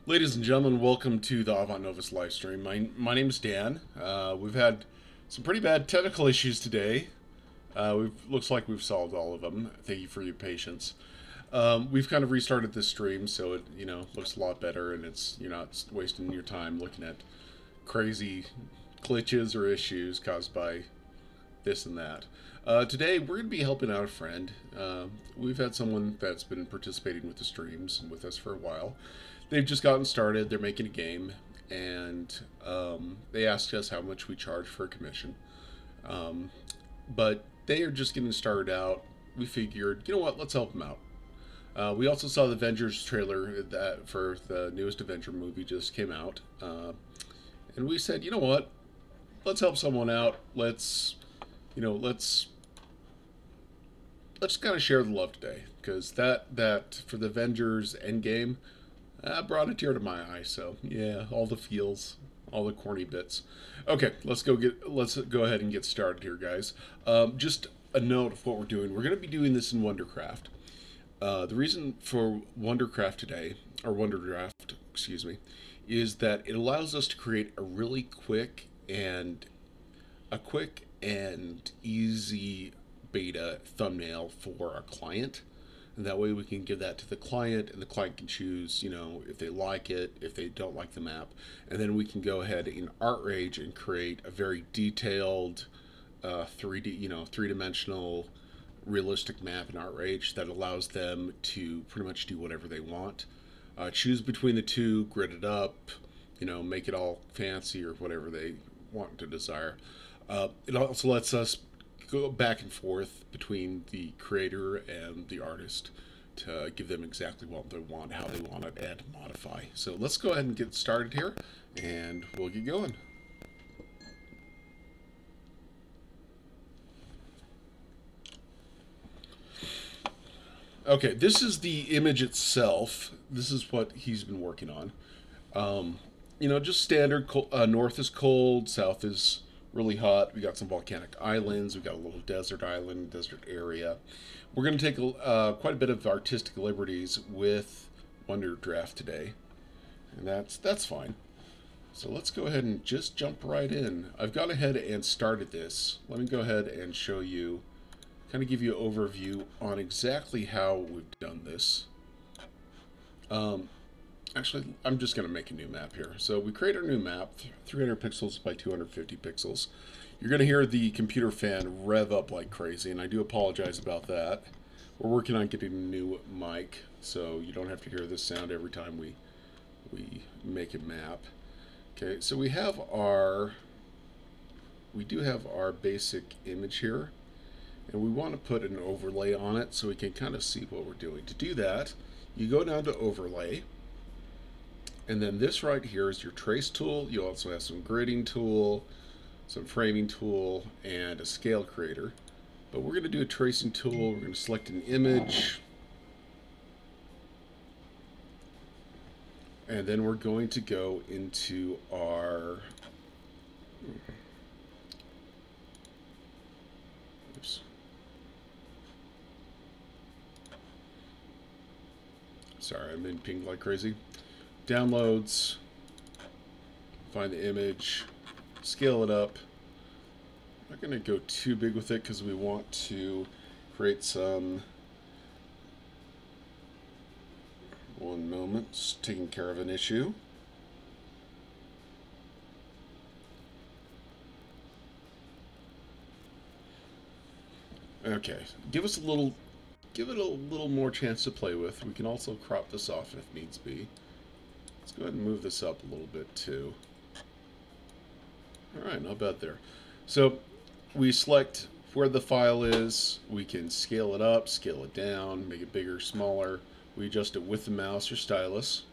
Ladies and gentlemen, welcome to the Avant Novis live stream. My name is Dan. We've had some pretty bad technical issues today. Looks like we've solved all of them. Thank you for your patience. We've kind of restarted this stream, so it looks a lot better, and you're not wasting your time looking at crazy glitches or issues caused by this and that. Today we're going to be helping out a friend. We've had someone that's been participating with the streams and with us for a while. They've just gotten started. They're making a game, and they asked us how much we charge for a commission. But they are just getting started out. We figured, you know what, let's help them out. We also saw the Avengers trailer that for the newest Avenger movie just came out, and we said, you know what, let's help someone out. Let's kind of share the love today, because that for the Avengers Endgame brought a tear to my eye. So yeah, all the feels, all the corny bits. Okay, let's go ahead and get started here, guys. Just a note of what we're doing. We're going to be doing this in Wondercraft. The reason for Wondercraft today, or Wonderdraft, excuse me, is that it allows us to create a really quick and easy beta thumbnail for our client. And that way we can give that to the client, and the client can choose, if they like it, if they don't like the map. And then we can go ahead in ArtRage and create a very detailed 3D, three-dimensional realistic map in ArtRage that allows them to pretty much do whatever they want. Choose between the two, grid it up, make it all fancy or whatever they want to desire. It also lets us go back and forth between the creator and the artist to give them exactly what they want, how they want it, and modify. So let's go ahead and get started here, and we'll get going. Okay, this is the image itself. This is what he's been working on. Just standard. North is cold, south is really hot. We got some volcanic islands. We got a little desert island, desert area. We're going to take quite a bit of artistic liberties with Wonderdraft today, and that's fine. So let's go ahead and just jump right in. I've gone ahead and started this. Let me go ahead and show you, kind of give you an overview on exactly how we've done this. Actually, I'm just going to make a new map here. So we create our new map, 300 pixels by 250 pixels. You're going to hear the computer fan rev up like crazy, and I do apologize about that. We're working on getting a new mic, so you don't have to hear this sound every time we make a map. Okay, so we do have our basic image here, and we want to put an overlay on it so we can kind of see what we're doing. To do that, you go down to overlay. And then this right here is your trace tool. You also have some gridding tool, some framing tool, and a scale creator. But we're going to do a tracing tool. We're going to select an image. And then we're going to go into our... Oops. Sorry, I'm being pinged like crazy. Downloads, find the image, scale it up. I'm not going to go too big with it because we want to create some... One moment, just taking care of an issue. Okay, give it a little more chance to play with. We can also crop this off if needs be. Let's go ahead and move this up a little bit too. Alright, not bad there. So we select where the file is. We can scale it up, scale it down, make it bigger, smaller. We adjust it with the mouse or stylus.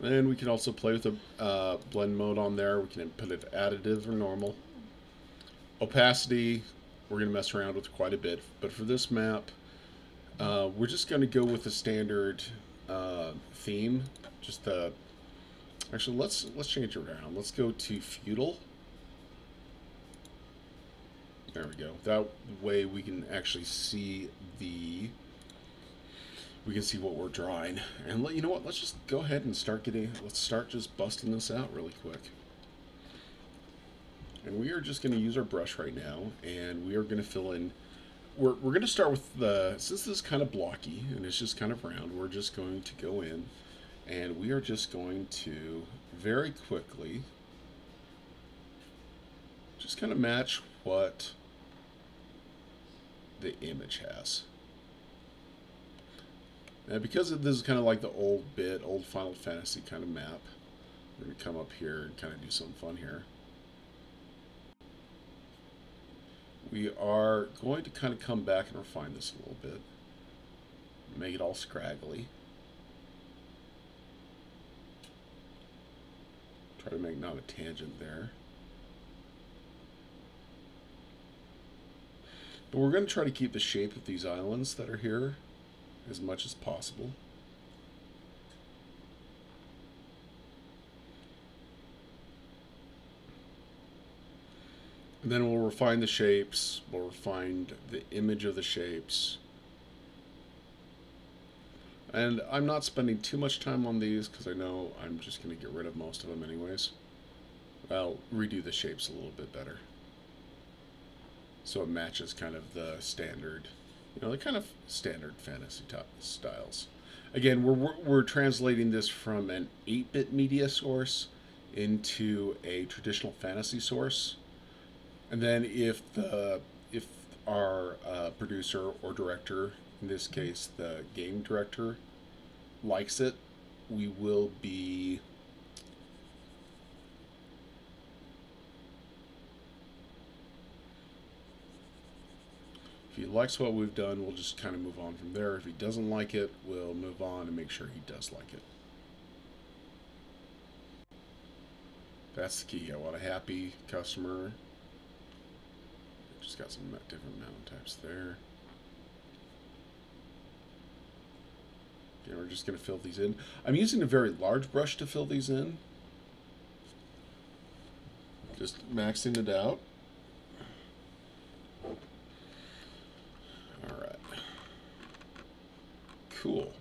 And we can also play with the blend mode on there. We can put it additive or normal. Opacity, we're going to mess around with quite a bit. But for this map, we're just going to go with the standard theme. Just the... Actually, let's change it around. Let's go to feudal. There we go. That way we can actually see the we can see what we're drawing. And you know what? Let's just go ahead and let's start just busting this out really quick. And we are just going to use our brush right now, and we are going to fill in. We're going to start with since this is kind of blocky and it's just kind of round, we're just going to go in and we are just going to very quickly just kind of match what the image has. Now, because this is kind of like the old Final Fantasy kind of map, we're going to come up here and kind of do something fun here. We are going to kind of come back and refine this a little bit. Make it all scraggly. Try to make not a tangent there. But we're going to try to keep the shape of these islands that are here as much as possible. And then we'll refine the shapes, we'll refine the image of the shapes. And I'm not spending too much time on these because I know I'm just going to get rid of most of them anyways. I'll redo the shapes a little bit better, so it matches kind of the standard, the kind of standard fantasy top styles. Again, we're translating this from an 8-bit media source into a traditional fantasy source. And then if our producer or director, in this case the game director, likes it, we will be if he likes what we've done, we'll just kind of move on from there. If he doesn't like it, we'll move on and make sure he does like it. That's the key. I want a happy customer. Just got some different mountain types there. Okay, we're just going to fill these in. I'm using a very large brush to fill these in. Just maxing it out. Alright. Cool.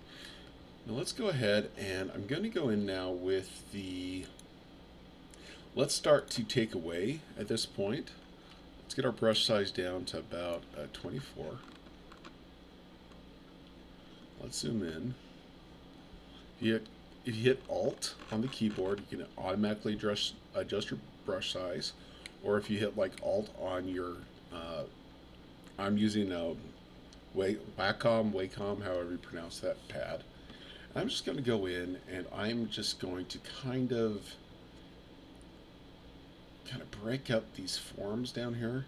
Now let's go ahead and I'm going to go in now with the... Let's start to take away at this point. Let's get our brush size down to about 24. Let's zoom in. If you hit Alt on the keyboard, you can automatically adjust your brush size. Or if you hit like Alt on your, I'm using Wacom, however you pronounce that pad. I'm just going to go in and I'm just going to kind of break up these forms down here.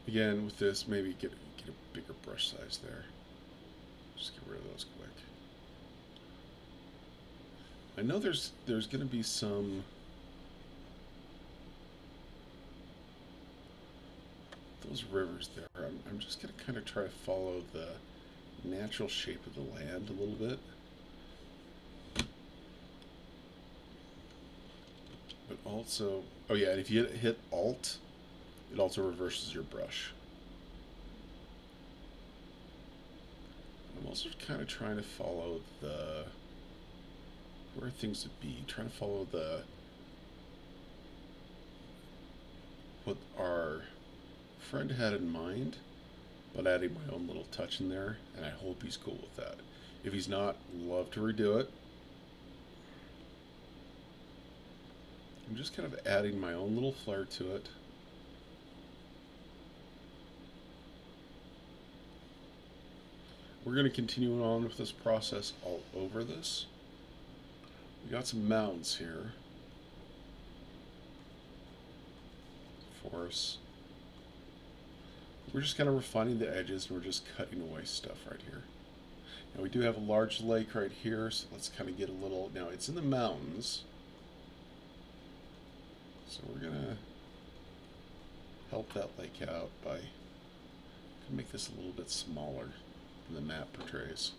Again, with this, maybe get a bigger brush size there. Just get rid of those quick. I know there's going to be some those rivers there. I'm just going to kind of try to follow the natural shape of the land a little bit. But also, oh yeah, and if you hit Alt, it also reverses your brush. I'm also kind of trying to follow where things would be, trying to follow what our friend had in mind, but adding my own little touch in there, and I hope he's cool with that. If he's not, love to redo it. I'm just kind of adding my own little flair to it. We're going to continue on with this process all over this. We got some mountains here. Forests. We're just kind of refining the edges, and we're just cutting away stuff right here. Now we do have a large lake right here, so let's kind of get a little... Now it's in the mountains. So we're going to help that lake out by make this a little bit smaller than the map portrays.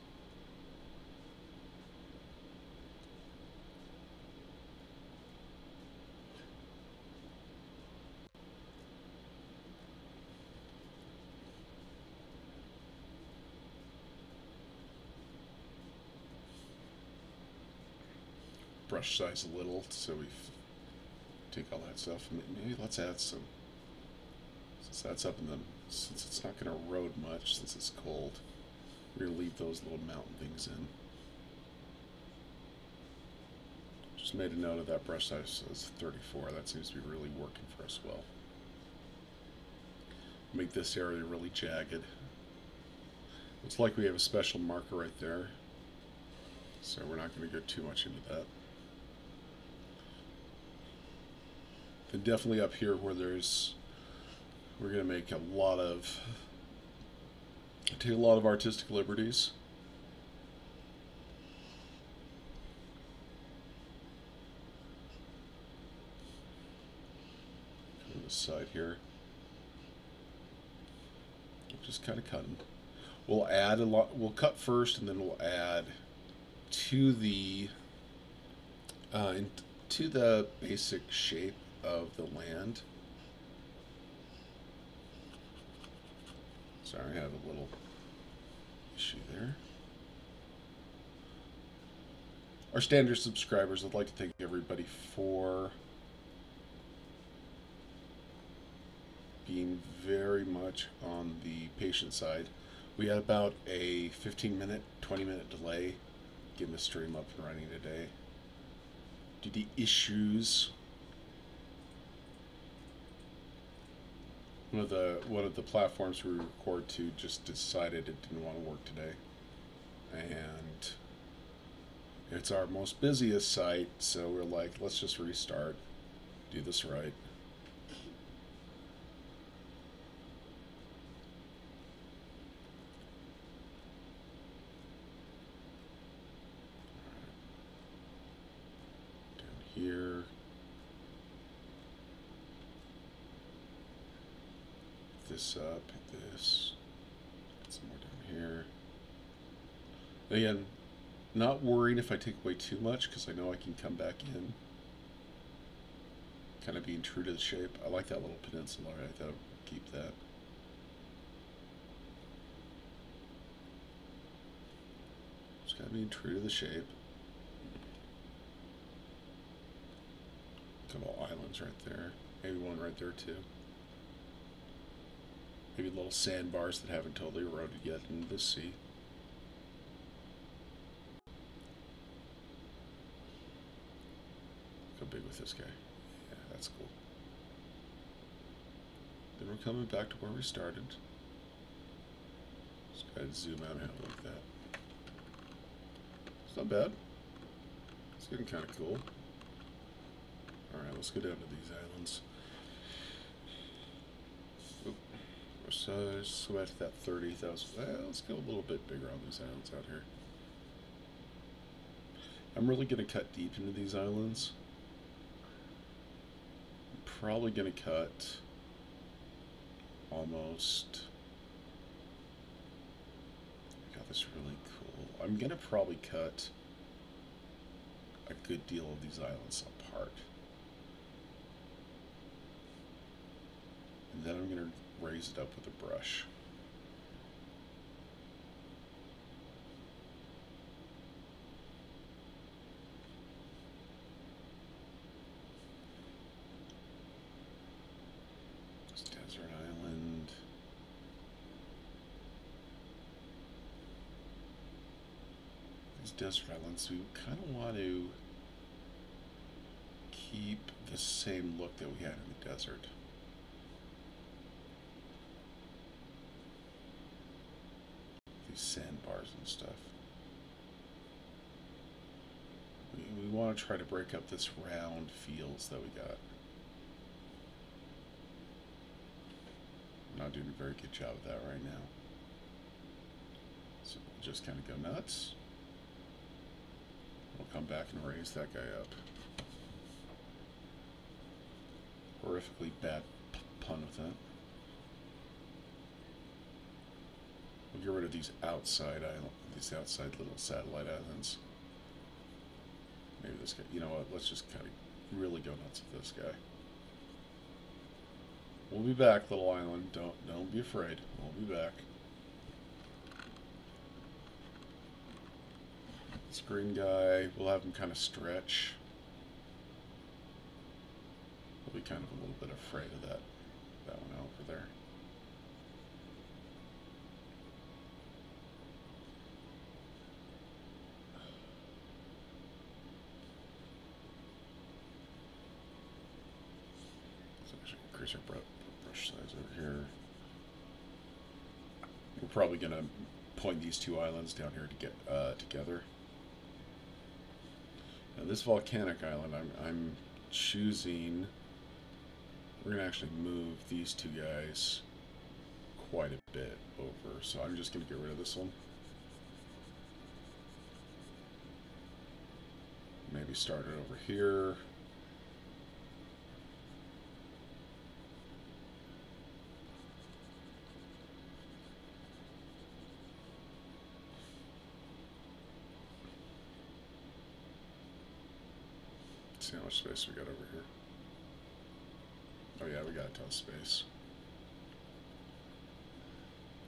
brush size a little, so we take all that stuff. Maybe let's add some, since that's up in the, since it's not going to erode much since it's cold, we're going to leave those little mountain things in. Just made a note of that brush size as 34. That seems to be really working for us well. Make this area really jagged. Looks like we have a special marker right there, so we're not going to go too much into that. Then definitely up here where there's, we're going to make a lot of, take a lot of artistic liberties. Come to this side here. Just kind of cutting. We'll add a lot, we'll cut first and then we'll add to the basic shape of the land. Sorry, I have a little issue there. Our standard subscribers, I'd like to thank everybody for being very much on the patient side. We had about a 15-minute, 20-minute delay getting the stream up and running today due to issues. One of the platforms we record to just decided it didn't want to work today, and it's our most busiest site, so we're like, let's just restart, do this right. Here, this up, this, get some more down here. Again, not worrying if I take away too much because I know I can come back in. Kind of being true to the shape. I like that little peninsula. I thought I'd keep that. Just kind of being true to the shape. Couple islands right there. Maybe one right there too. Maybe little sandbars that haven't totally eroded yet in the sea. Go big with this guy. Yeah, that's cool. Then we're coming back to where we started. Just go ahead and zoom out and have a look at that. It's not bad. It's getting kind of cool. Alright, let's go down to these islands. Oop. So go back to that 30,000. Let's go a little bit bigger on these islands out here. I'm really going to cut deep into these islands. I'm probably going to cut almost... I got this really cool. I'm going to probably cut a good deal of these islands apart. And then I'm going to raise it up with a brush. This desert island. These desert islands, we kind of want to keep the same look that we had in the desert. These sandbars and stuff. We want to try to break up this round fields that we got. I'm not doing a very good job of that right now. So we'll just kind of go nuts. We'll come back and raise that guy up. Horrifically bad pun with that. We'll get rid of these outside little satellite islands. Maybe this guy. You know what? Let's just kind of really go nuts with this guy. We'll be back, little island. Don't be afraid. We'll be back. This green guy, we'll have him kind of stretch. actually kind of a little bit afraid of that one over there. Let's actually increase our brush size over here. We're probably going to point these two islands down here to get together. Now this volcanic island, I'm choosing, we're going to actually move these two guys quite a bit over, so I'm just going to get rid of this one. Maybe start it over here. See how much space we got over here. Oh yeah, we got a ton of space.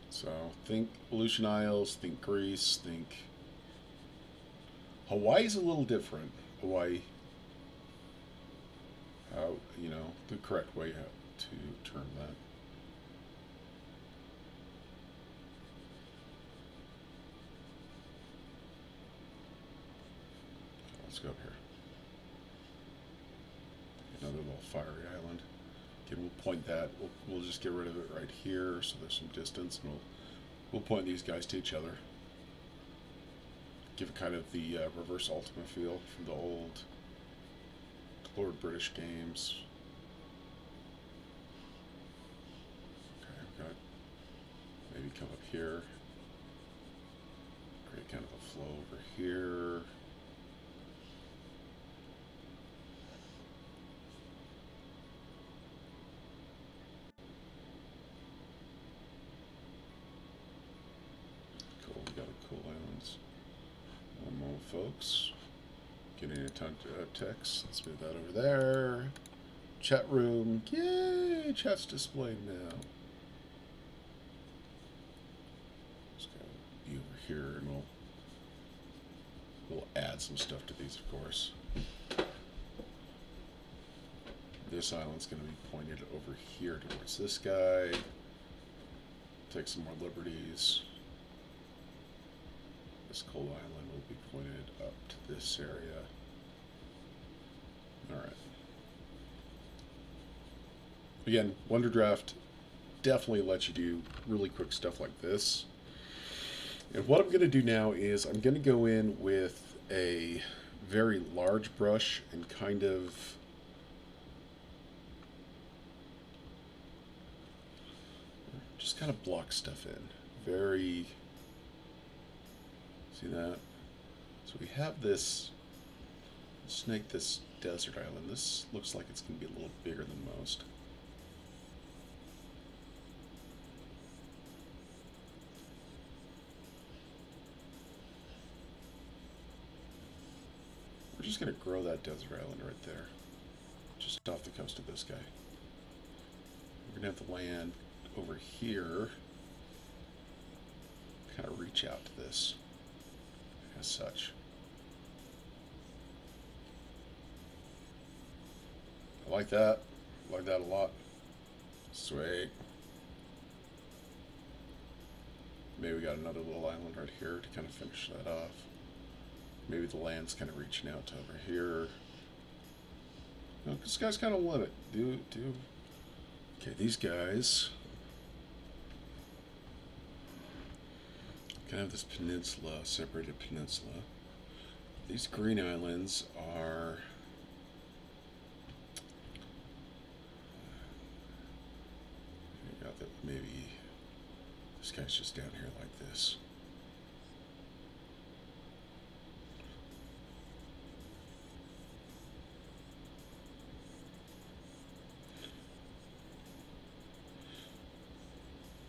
So think Aleutian Isles, think Greece, think Hawaii's a little different. Hawaii, how, you know, the correct way to term that. Let's go up here. Another little fiery island. Okay, we'll point that. We'll just get rid of it right here, so there's some distance, and we'll point these guys to each other. Give it kind of the reverse Ultima feel from the old Lord British games. Okay, we've got maybe come up here. Create kind of a flow over here. Folks, getting a ton of text. Let's move that over there. Chat room. Yay! Chat's displayed now. Let's go be over here, and we'll add some stuff to these, of course. This island's going to be pointed over here towards this guy. Take some more liberties. This coal island will be pointed up to this area. Alright. Again, Wonderdraft definitely lets you do really quick stuff like this. And what I'm going to do now is I'm going to go in with a very large brush and kind of just kind of block stuff in. Very... See that? So we have this, let's make this desert island. This looks like it's going to be a little bigger than most. We're just going to grow that desert island right there, just off the coast of this guy. We're going to have the land over here, kind of reach out to this. As such. I like that. I like that a lot. Sweet. Maybe we got another little island right here to kind of finish that off. Maybe the land's kind of reaching out to over here. No, this guy's kind of limit. Okay, these guys kind of this peninsula, separated peninsula. These green islands are you got that maybe this guy's just down here like this.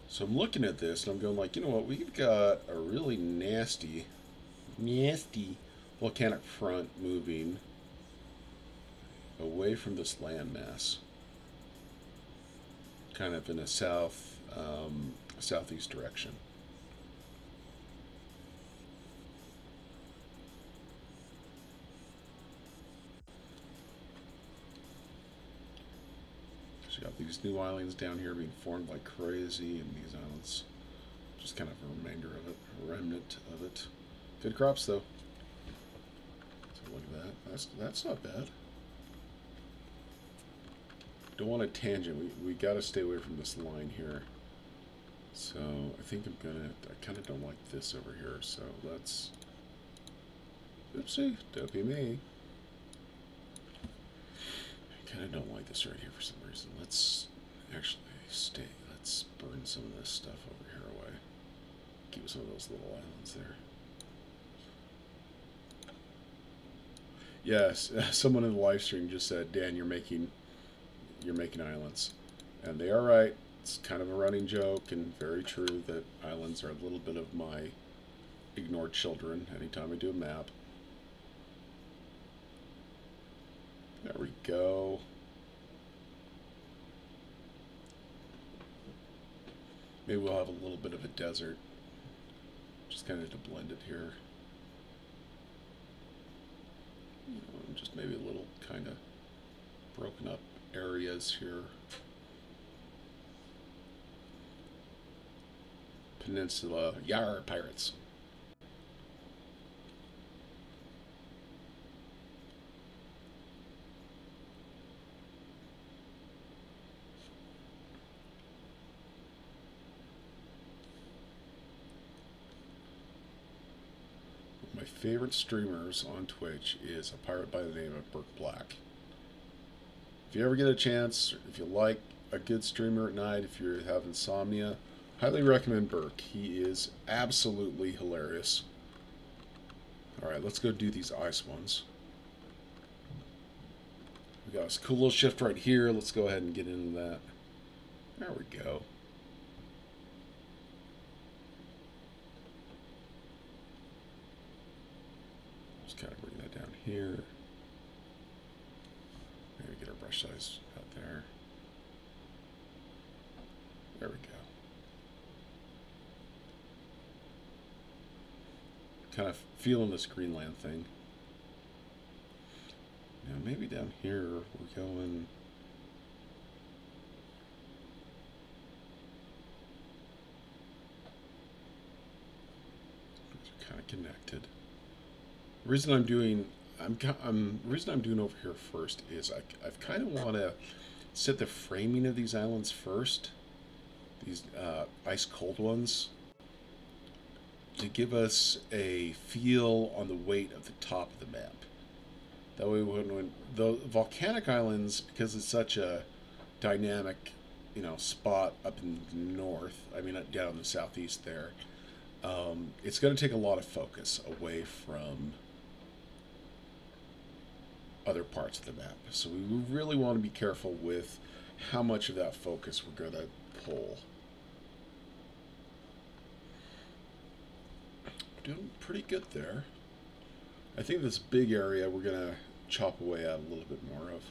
So I'm looking at this and I'm going like, you know what, we've got a really nasty volcanic front moving away from this landmass. Kind of in a southeast direction. Got these new islands down here being formed like crazy, and these islands just kind of a remainder of it, a remnant of it. Good crops though. So look at that. That's not bad. Don't want a tangent. We got to stay away from this line here. So I think I kind of don't like this over here. So let's. Oopsie, don't be me. I kind of don't like this right here for some reason. Let's actually stay. Let's burn some of this stuff over here away. Keep some of those little islands there. Yes, someone in the live stream just said, Dan, you're making islands. And they are right. It's kind of a running joke and very true that islands are a little bit of my ignored children anytime I do a map. There we go. Maybe we'll have a little bit of a desert. Just kind of to blend it here. You know, and just maybe a little kind of broken up areas here. Peninsula, yar, pirates. My favorite streamers on Twitch is a pirate by the name of Burke Black. If you ever get a chance, if you like a good streamer at night, if you have insomnia, highly recommend Burke. He is absolutely hilarious. Alright, let's go do these ice ones. We got this cool little shift right here. Let's go ahead and get into that. There we go. Just kind of bring that down here. Maybe get our brush size out there. There we go. Kind of feeling this Greenland thing. Now maybe down here we're going. These are kind of connected. The reason I'm doing over here first is I kind of want to set the framing of these islands first. These ice cold ones, to give us a feel on the weight of the top of the map. That way when the volcanic islands, because it's such a dynamic, you know, spot up in the north, I mean down in the southeast there, it's going to take a lot of focus away from other parts of the map. So we really want to be careful with how much of that focus we're going to pull. Doing pretty good there. I think this big area we're going to chop away at a little bit more of.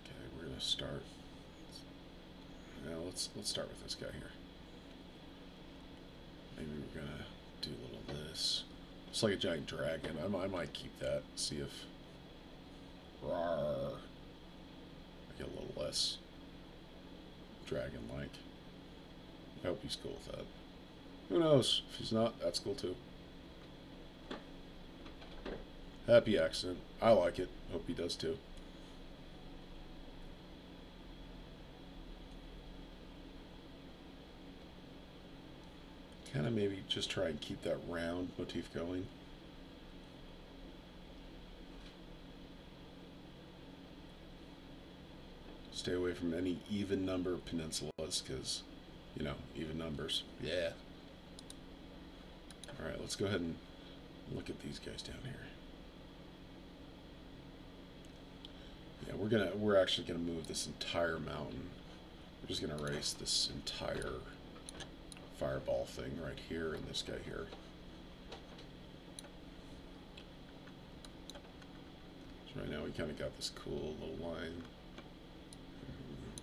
Okay, we're going to start. Now let's start with this guy here. Maybe we're going to do a little of this. It's like a giant dragon. I might keep that. See if rawr, I get a little less dragon-like. I hope he's cool with that. Who knows? If he's not, that's cool too. Happy accident. I like it. Hope he does too. Kind of maybe just try and keep that round motif going. Stay away from any even number of peninsulas because, you know, even numbers. Yeah. Alright, let's go ahead and look at these guys down here. Yeah, we're actually gonna move this entire mountain. We're just gonna erase this entire fireball thing right here and this guy here. So right now we kind of got this cool little line.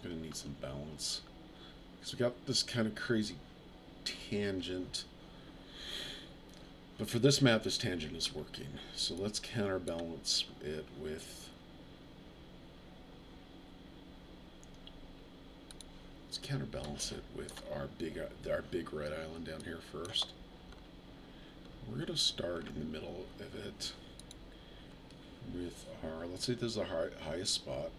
We're gonna need some balance because we got this kind of crazy tangent. But for this map, this tangent is working. So let's counterbalance it with counterbalance it with our big red island down here first. We're going to start in the middle of it with our, let's say this is our highest spot.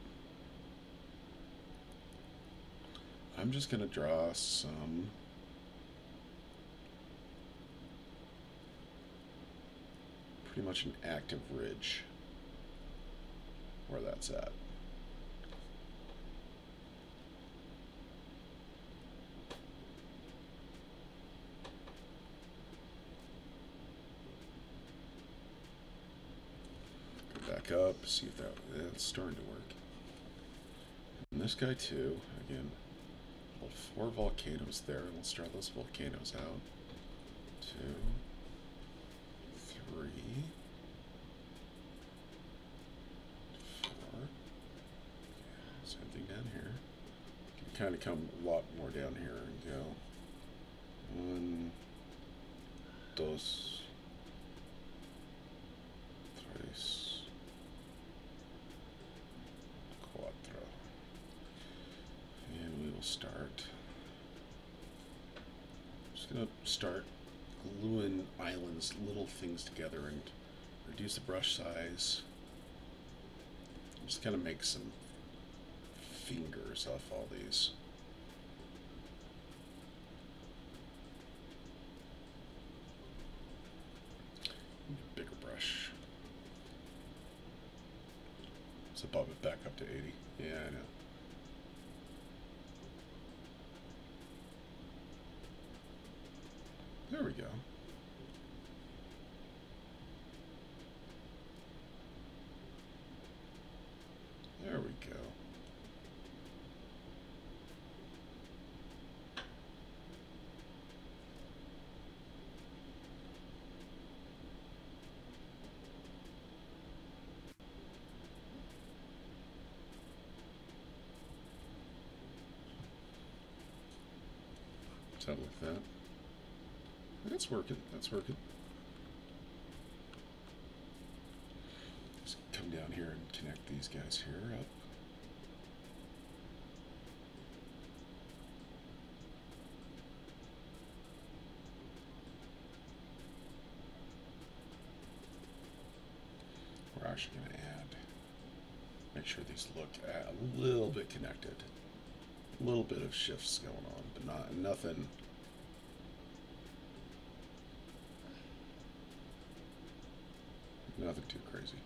I'm just going to draw some pretty much an active ridge where that's at. Go back up, see if that's starting to work. And this guy too, again, 4 volcanoes there. Let's try those volcanoes out. 2, 3, 4. Same thing down here. Can kind of come a lot more down here and go 1, 2, 3, 4. And we will start. I'm just going to start gluing islands, little things together, and reduce the brush size. Just kind of make some fingers off all these. Bigger brush. Let's above it back up to 80. Yeah, I know. There we go. There we go. Something like that. That's working. That's working. Just come down here and connect these guys here up. We're actually going to make sure these look a little bit connected. A little bit of shifts going on, but nothing. Nothing too crazy.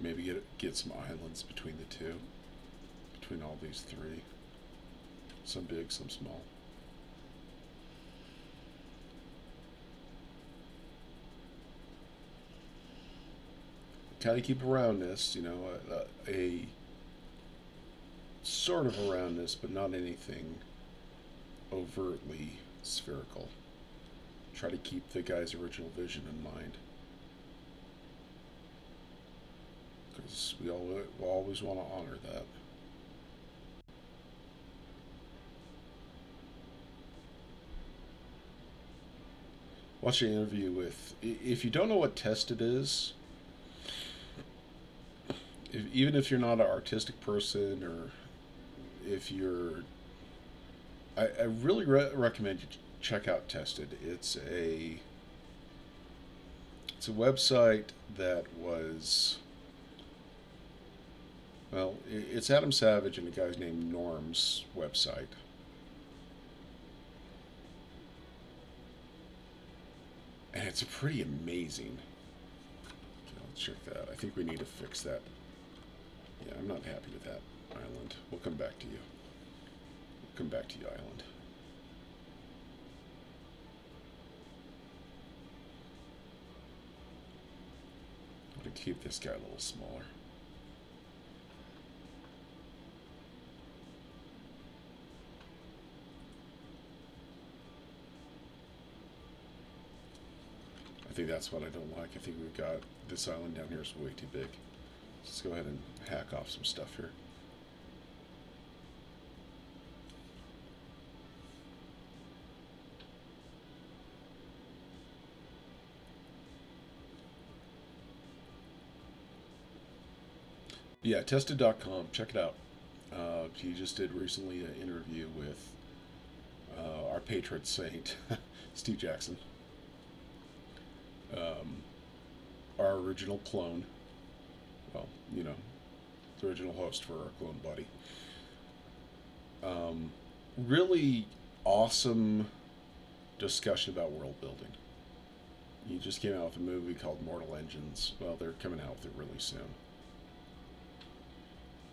Maybe get some islands between the two, between all these 3. Some big, some small. Kind of keep a roundness, you know, a sort of a roundness, but not anything overtly spherical. Try to keep the guy's original vision in mind, because we always want to honor that. Watch an interview with, if you don't know what tested is, even if you're not an artistic person, or if you're, I really recommend you check out Tested. It's a website that was, well, it's Adam Savage and a guy's named Norm's website. And it's pretty amazing. Okay, let's check that out. I think we need to fix that. Yeah, I'm not happy with that island. We'll come back to you. We'll come back to you, island. I'm going to keep this guy a little smaller. I think that's what I don't like. I think we've got this island down here is way too big. Let's go ahead and hack off some stuff here. Yeah, tested.com. Check it out. He just did recently an interview with our patron saint, Steve Jackson, our original clone. Well, you know, the original host for our clone buddy. Really awesome discussion about world building. He just came out with a movie called Mortal Engines. Well, they're coming out with it really soon.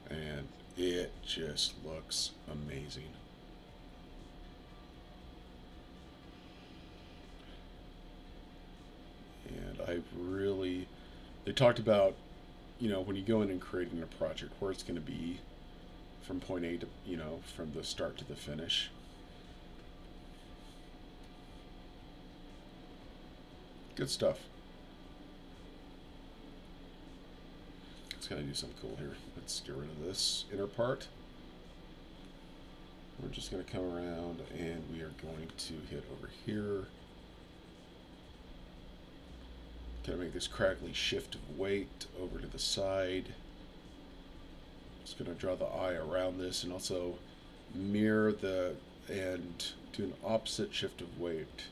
And it just looks amazing. And they talked about, when you go in and creating a project, where it's going to be from point A to, from the start to the finish. Good stuff. Let's kind of do something cool here. Let's get rid of this inner part. We're just going to come around and we are going to hit over here. Kind of make this craggly shift of weight over to the side. Just going to draw the eye around this and also mirror and do an opposite shift of weight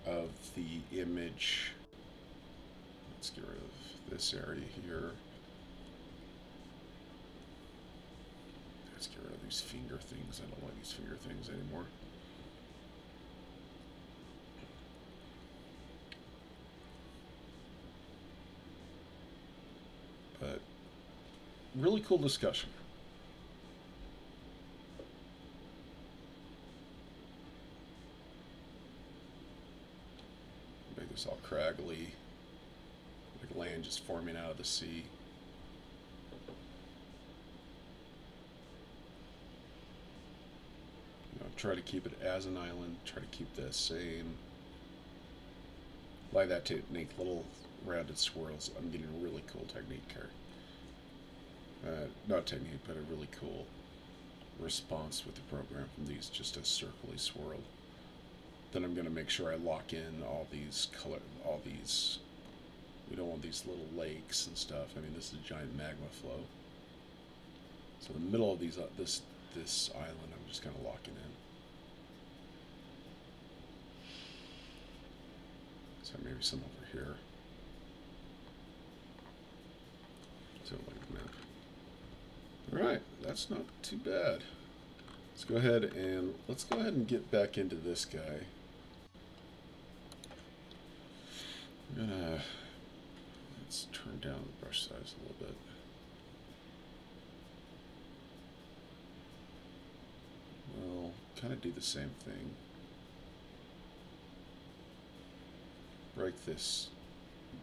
of the image. Let's get rid of this area here. Let's get rid of these finger things. I don't like these finger things anymore. But really cool discussion. Make this all craggly, like land just forming out of the sea. Try to keep it as an island. Try to keep the same. Like that technique, little rounded swirls. I'm getting a really cool technique here. Not technique, but a really cool response with the program from these, just a circly swirl. Then I'm going to make sure I lock in all these we don't want these little lakes and stuff. I mean, this is a giant magma flow. So the middle of these, this island, I'm just kind of locking in. So maybe some over here. So like map. All right, that's not too bad. Let's go ahead and get back into this guy. Let's turn down the brush size a little bit. We'll kind of do the same thing. Break this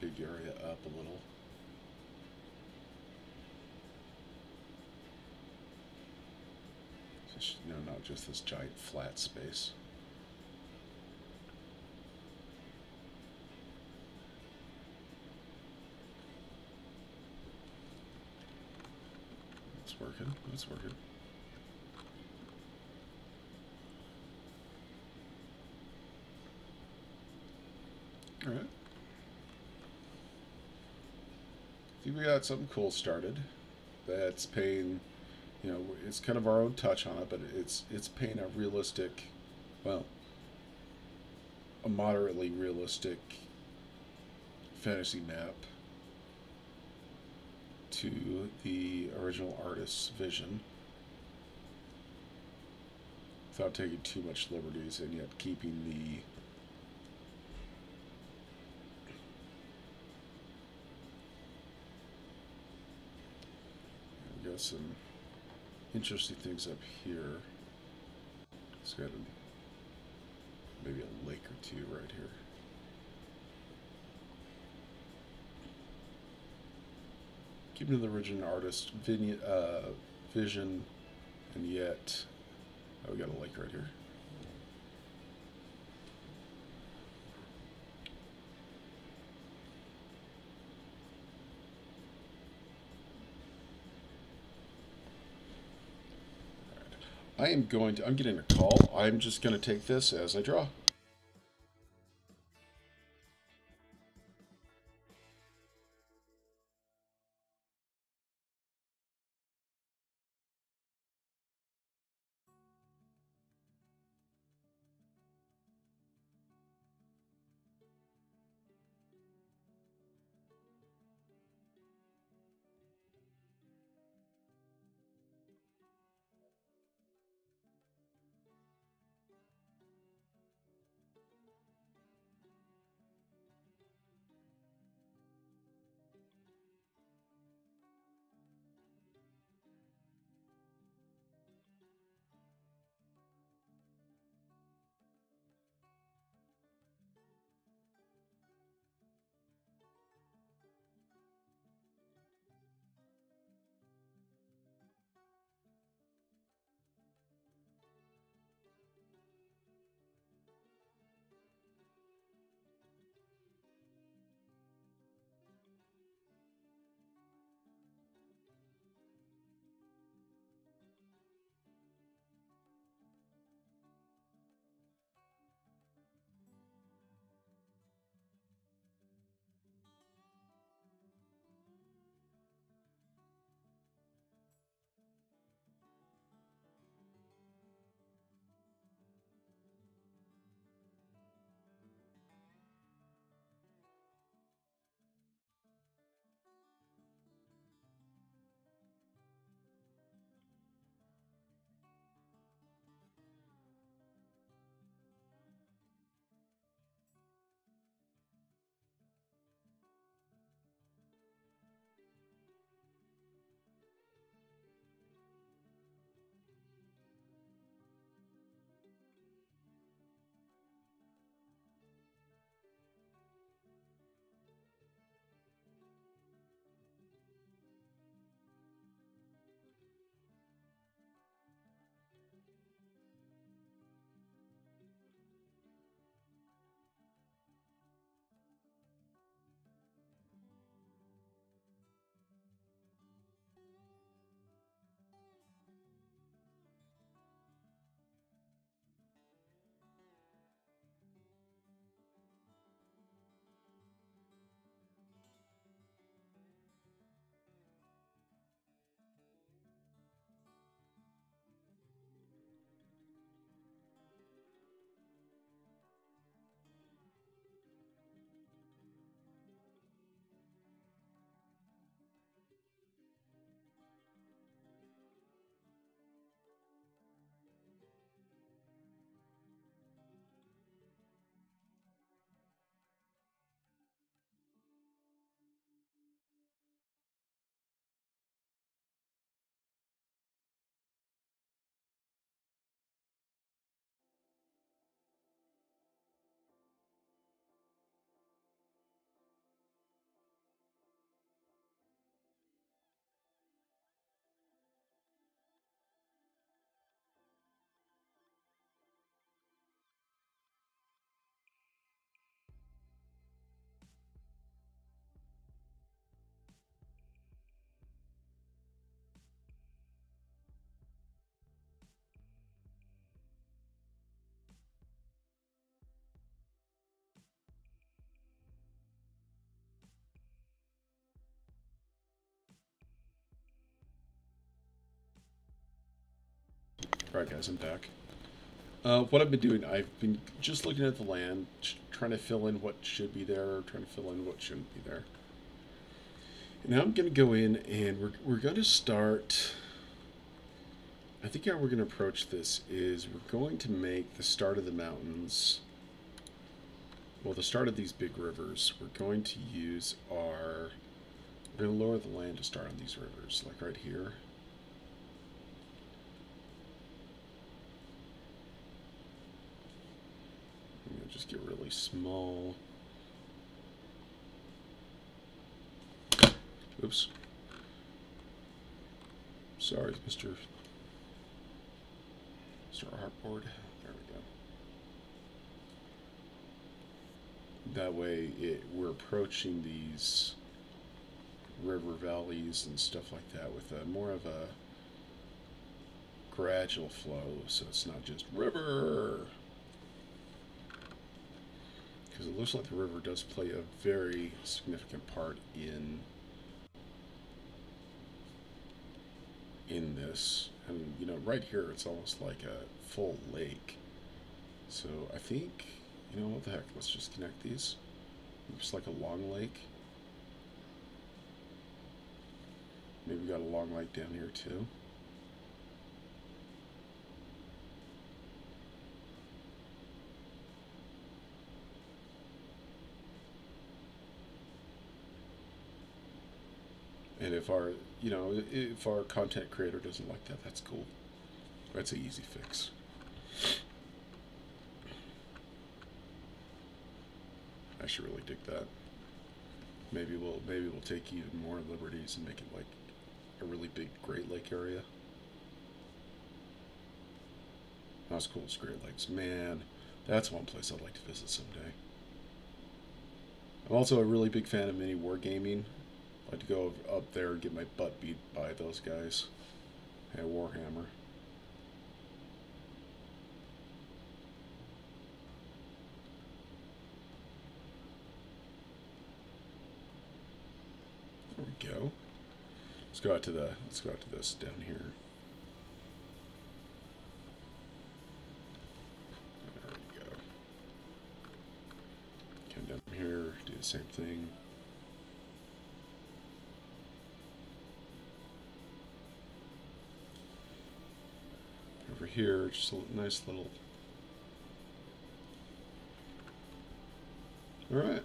big area up a little. Just, not just this giant flat space. It's working. It's working. All right. I think we got something cool started. That's paying, it's kind of our own touch on it, but it's paying a realistic, well, a moderately realistic fantasy map to the original artist's vision, without taking too much liberties and yet keeping the got some interesting things up here. Let's go ahead and maybe a lake or two right here. Keeping the original artist vision, and yet, we got a lake right here. I'm getting a call. I'm just going to take this as I draw. Alright guys, I'm back. What I've been doing, I've been just looking at the land, trying to fill in what should be there, trying to fill in what shouldn't be there. And now I'm going to go in and we're going to start... I think how we're going to approach this is we're going to make the start of the mountains, well, the start of these big rivers, we're going to use our... We're going to lower the land to start on these rivers, like right here. I'm going to just get really small. Oops. Sorry, Mr. Artboard. There we go. That way we're approaching these river valleys and stuff like that with a more of a gradual flow, so it's not just river. Because it looks like the river does play a very significant part in this. And you know, right here it's almost like a full lake. So I think, you know, what the heck, let's just connect these. Looks like a long lake. Maybe we got a long lake down here too. And if our, you know, if our content creator doesn't like that, that's cool. That's an easy fix. I should really dig that. Maybe we'll take even more liberties and make it like a really big Great Lake area. Not as cool as Great Lakes. Man, that's one place I'd like to visit someday. I'm also a really big fan of mini wargaming. I'd like to go up there and get my butt beat by those guys. Hey, Warhammer. There we go. Let's go out to this down here. There we go. Come down here, do the same thing. Over here, just a nice little... Alright.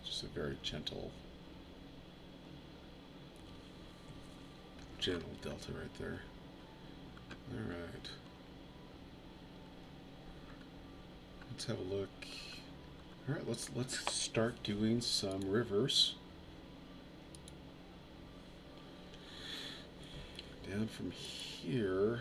Just a very gentle delta right there. All right. Let's have a look. All right, let's start doing some rivers. Down from here.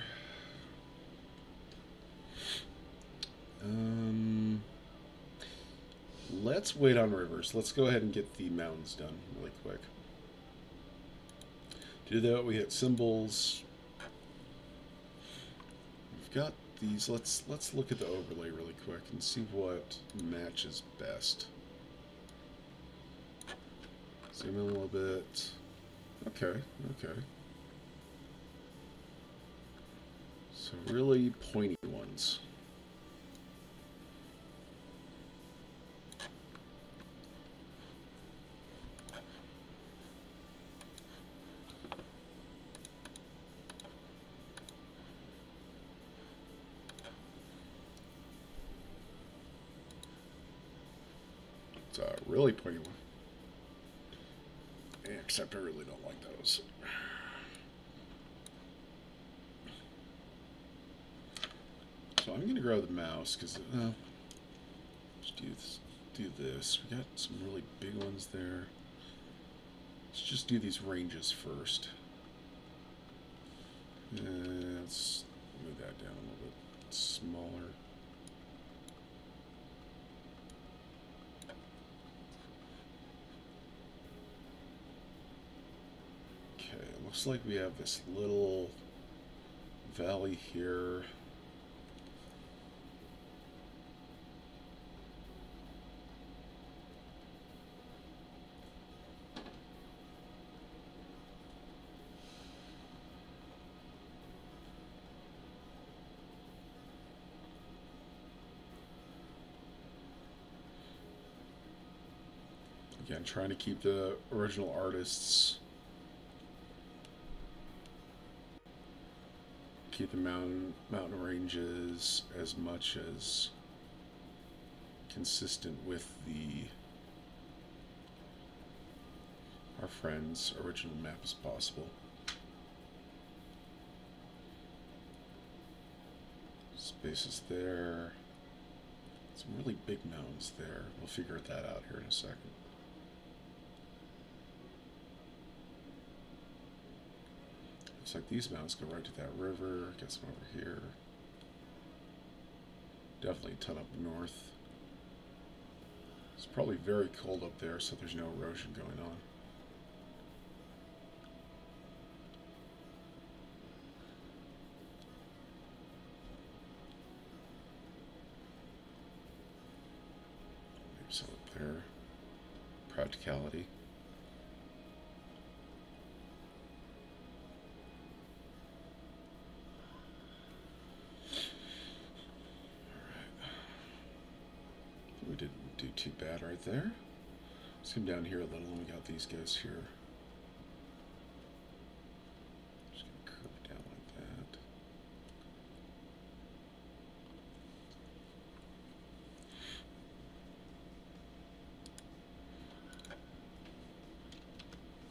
Let's wait on rivers. Let's go ahead and get the mountains done really quick. To do that, we hit symbols. We've got these. Let's look at the overlay really quick and see what matches best. Zoom in a little bit. Okay, okay. So really pointy ones. It's a really pointy one. Except I really don't like those. So I'm going to grab the mouse because just do this. We got some really big ones there. Let's just do these ranges first. Let's move that down a little bit smaller. looks like we have this little valley here. Again, trying to keep the original artists, keep the mountain ranges as much as consistent with our friend's original map as possible. Spaces there. Some really big mountains there. We'll figure that out here in a second. Looks like these mountains go right to that river. Get some over here. Definitely a ton up north. It's probably very cold up there, so there's no erosion going on. Maybe some up there. Practicality. We didn't do too bad right there. Let's come down here a little, and we got these guys here. Just gonna curve down like that.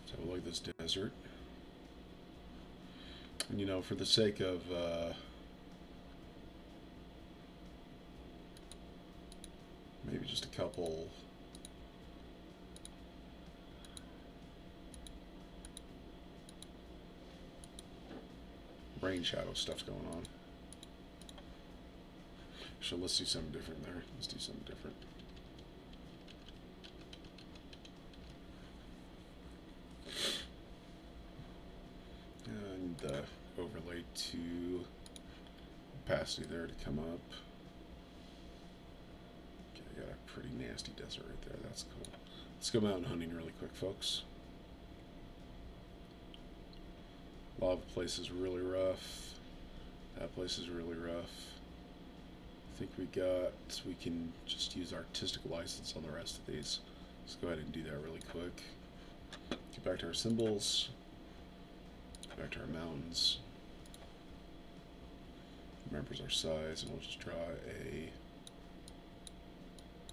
So look at this desert. And you know, for the sake of maybe just a couple rain shadow stuff's going on. So let's do something different there. Let's do something different. And overlay to opacity there to come up. Got a pretty nasty desert right there. That's cool. Let's go mountain hunting really quick, folks. Lava place is really rough. That place is really rough. I think we can just use artistic license on the rest of these. Let's go ahead and do that really quick. Get back to our symbols. Get back to our mountains. Remembers our size, and we'll just draw a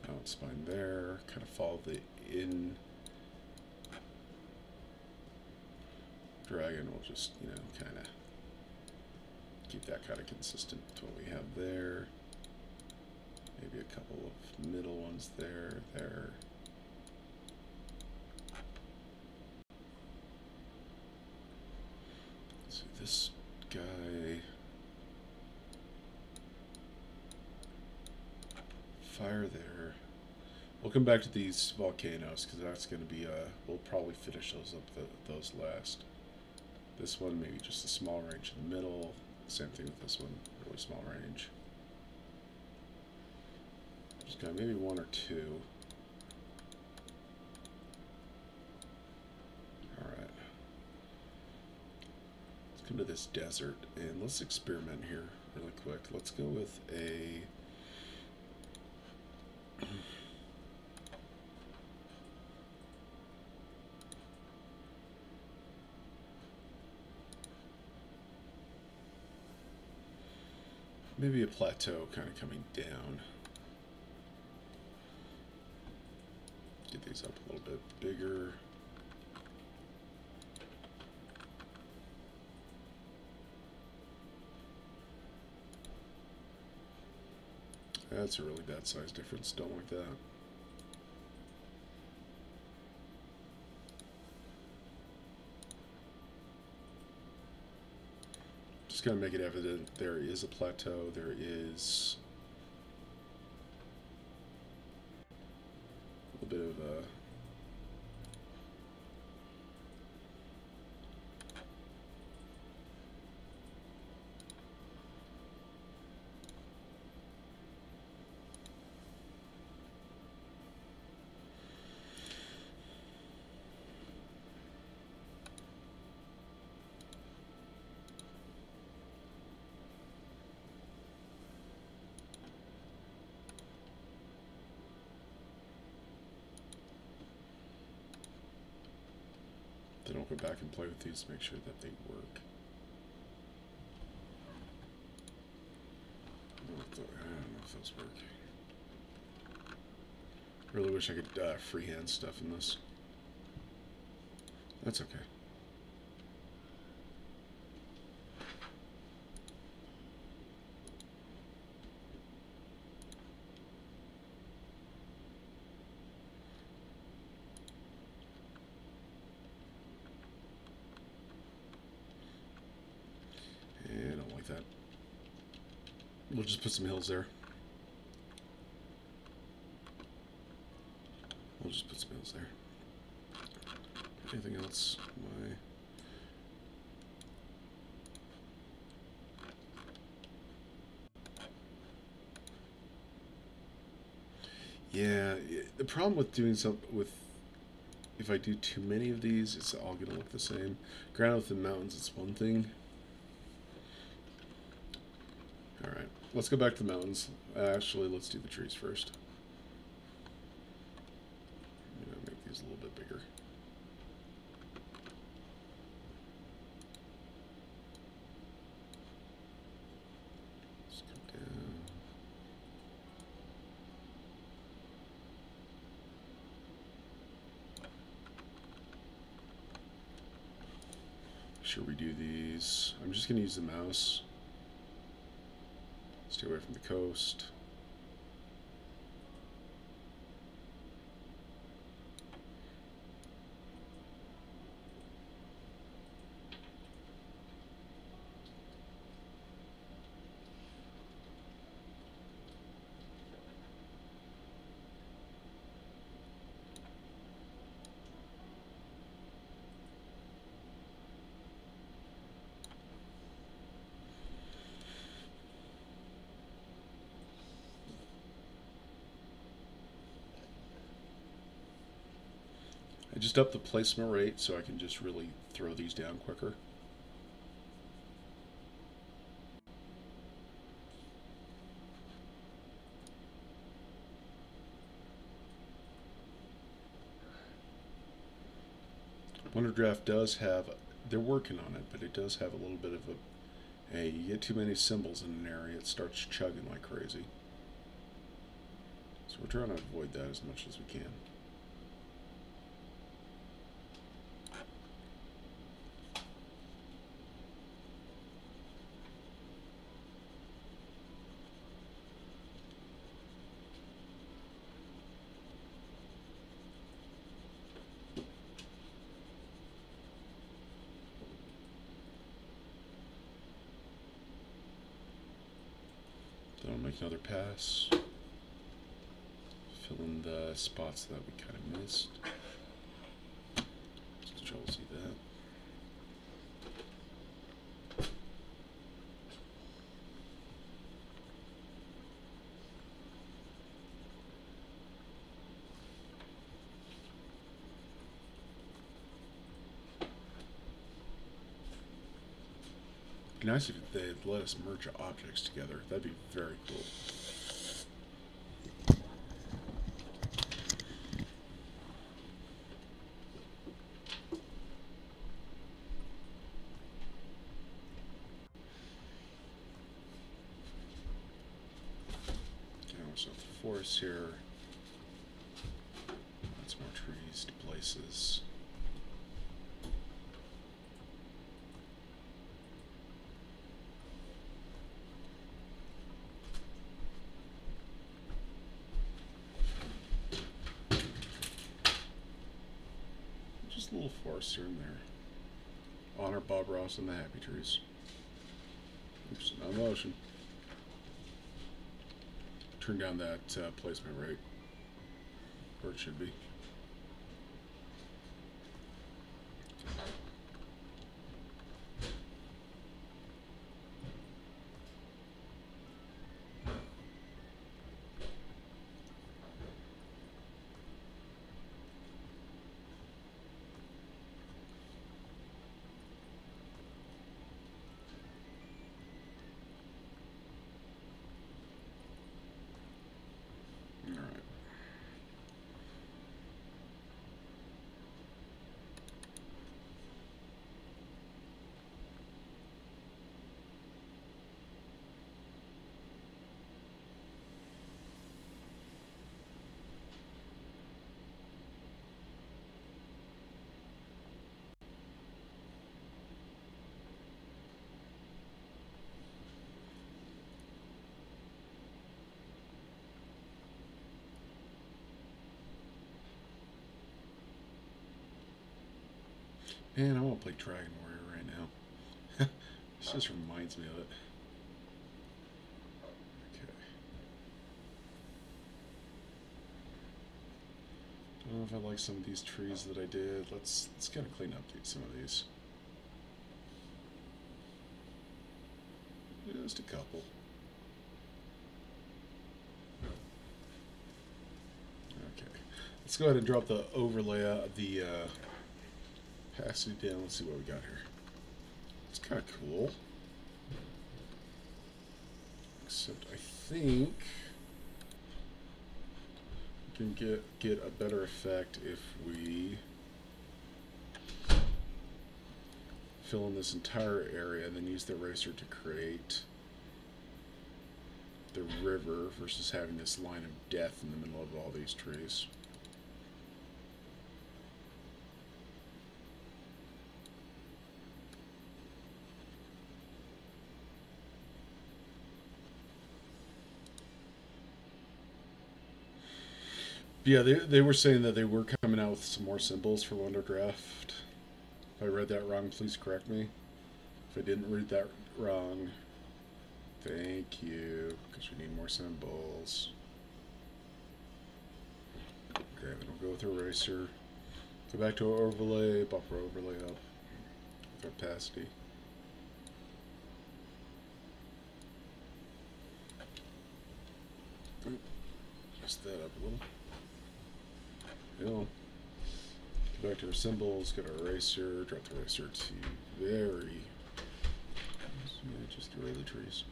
mountain spine there, kind of follow the in dragon. We'll just, you know, kind of keep that kind of consistent to what we have there. Maybe a couple of middle ones there. Let's see, this guy. Fire there. We'll come back to these volcanoes because that's going to be we'll probably finish those up those last. This one maybe just a small range in the middle. Same thing with this one, really small range. Just got maybe one or two. All right. Let's come to this desert and let's experiment here really quick. Let's go with a maybe a plateau kind of coming down. Get these up a little bit bigger. That's a really bad size difference. Don't like that. Just going to make it evident there is a plateau. There is a little bit of a Then I'll go back and play with these to make sure that they work. I don't know if those work. Really wish I could freehand stuff in this. That's okay. I don't like that. We'll just put some hills there. We'll just put some hills there. Anything else? Why? Yeah, the problem with doing something with, if I do too many of these, it's all gonna look the same. Granted, with the mountains, it's one thing. All right, let's go back to the mountains. Actually, let's do the trees first. I'm gonna make these a little bit bigger. Let's come down. Sure, we do these. I'm just gonna use the mouse. Stay away from the coast. I just up the placement rate so I can just really throw these down quicker. Wonderdraft does have, they're working on it, but it does have a little bit of a, hey, you get too many symbols in an area, it starts chugging like crazy. So we're trying to avoid that as much as we can. Then I'll make another pass. Fill in the spots that we kind of missed. Just control see that. It'd be nice if they'd let us merge objects together. That'd be very cool. So the forest here. Lots more trees to places. Just a little forest here and there. Honor Bob Ross and the Happy Trees. Oops, no motion. Turn down that placement rate, where it should be. Man, I want to play Dragon Warrior right now. This just reminds me of it. Okay. Don't know if I like some of these trees that I did. Let's kind of clean up some of these. Just a couple. Okay. Let's go ahead and drop the overlay of the opacity down. Let's see what we got here. It's kind of cool. Except I think we can get a better effect if we fill in this entire area and then use the eraser to create the river versus having this line of death in the middle of all these trees. Yeah, they were saying that they were coming out with some more symbols for Wonderdraft. If I read that wrong, please correct me. If I didn't read that wrong, thank you, because we need more symbols. Okay, then we'll go with eraser. Go back to our overlay, bump our overlay up with opacity. Messed that up a little. Go back to our symbols, get our eraser, drop the eraser to very, just get rid of the trees.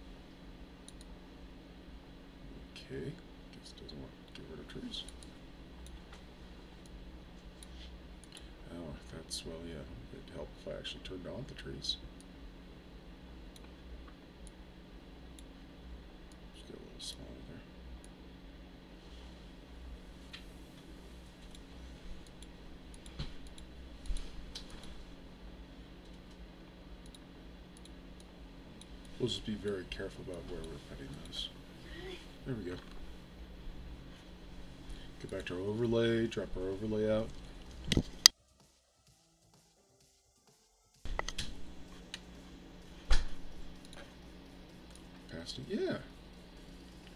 Okay, guess it doesn't want to get rid of trees. Oh, that's, well, yeah, it'd help if I actually turned on the trees. Just get a little smaller there. We'll just be very careful about where we're putting this. There we go. Get back to our overlay, drop our overlay out. Opacity, yeah.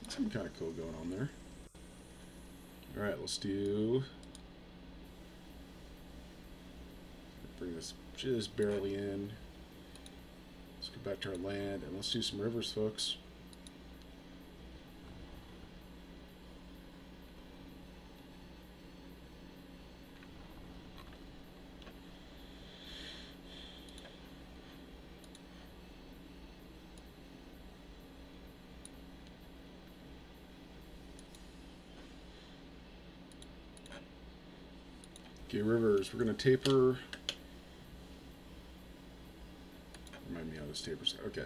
That's something kind of cool going on there. Alright, let's do... Bring this just barely in. Let's go back to our land and let's do some rivers, folks. Okay, rivers. We're going to taper. Remind me how this tapers. Okay.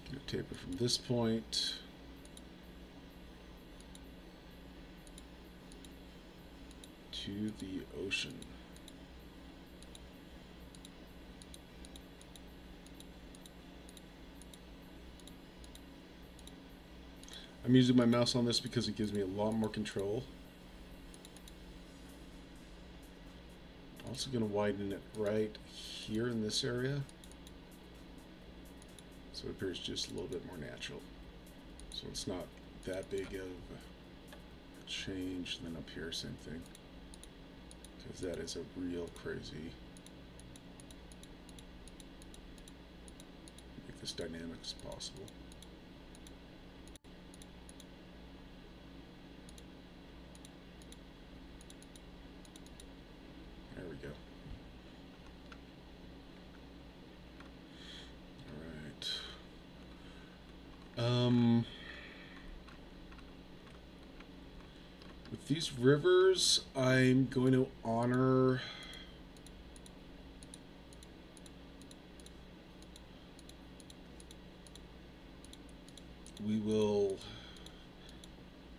Going to taper from this point to the ocean. I'm using my mouse on this because it gives me a lot more control. Also going to widen it right here in this area so it appears just a little bit more natural. So it's not that big of a change. And then up here, same thing, because that is a real crazy. Make this dynamic as possible. There we go. All right. With these rivers, I'm going to honor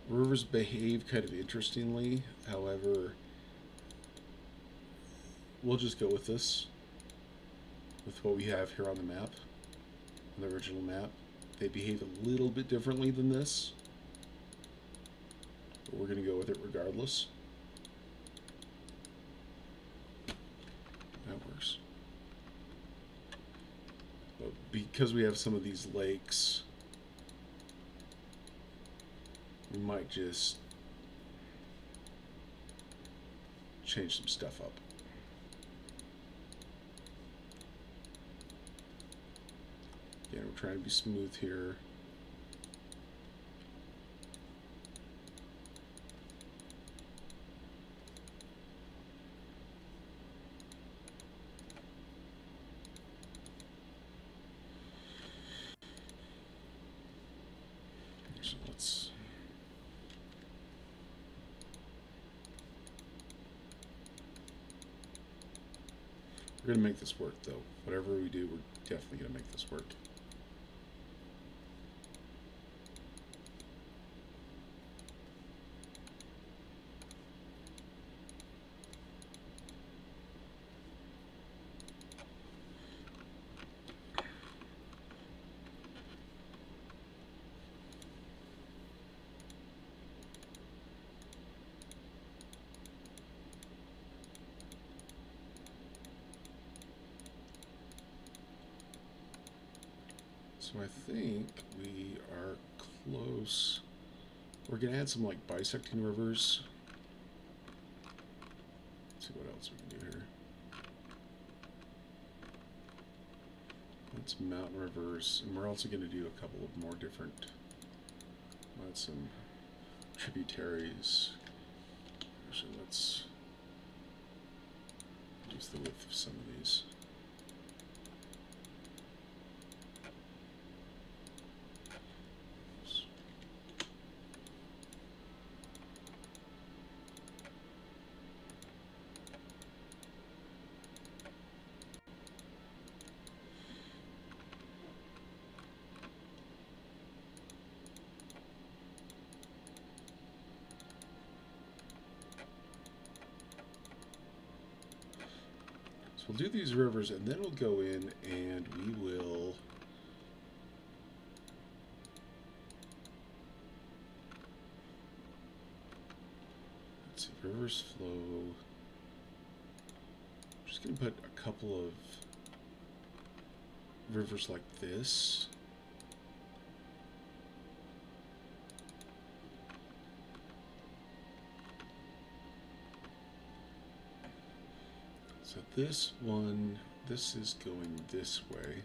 rivers behave kind of interestingly. However, we'll just go with this, with what we have here on the map, on the original map. They behave a little bit differently than this, but we're going to go with it regardless. because we have some of these lakes, we might just change some stuff up. Again, we're trying to be smooth here. So we're going to make this work, though. Whatever we do, we're definitely going to make this work. So I think we are close. We're going to add some like bisecting rivers. Let's see what else we can do here. Let's mountain rivers, and we're also going to do a couple of more different, some tributaries. Actually, let's reduce the width of some of these. So we'll do these rivers, and then we'll go in and we will let's see, rivers flow. I'm just going to put a couple of rivers like this. So this one, this is going this way.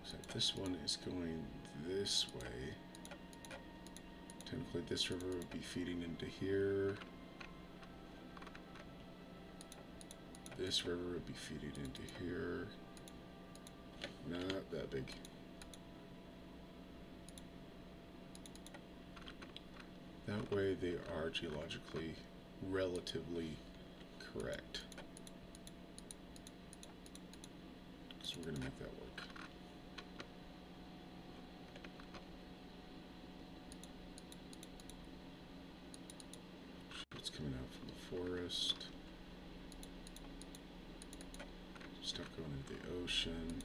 So this one is going this way. Technically this river would be feeding into here. This river would be feeding into here. Not that big. That way they are geologically relatively correct. So we're going to make that work. It's coming out from the forest. Stuff going into the ocean.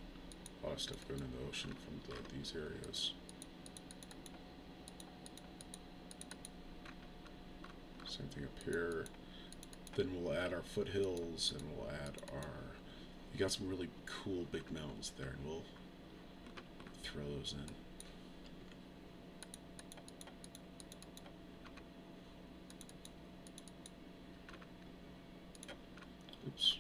A lot of stuff going into the ocean from these areas. Same thing up here. Then we'll add our foothills, and we'll add our... You got some really cool big mountains there, and we'll throw those in. Oops.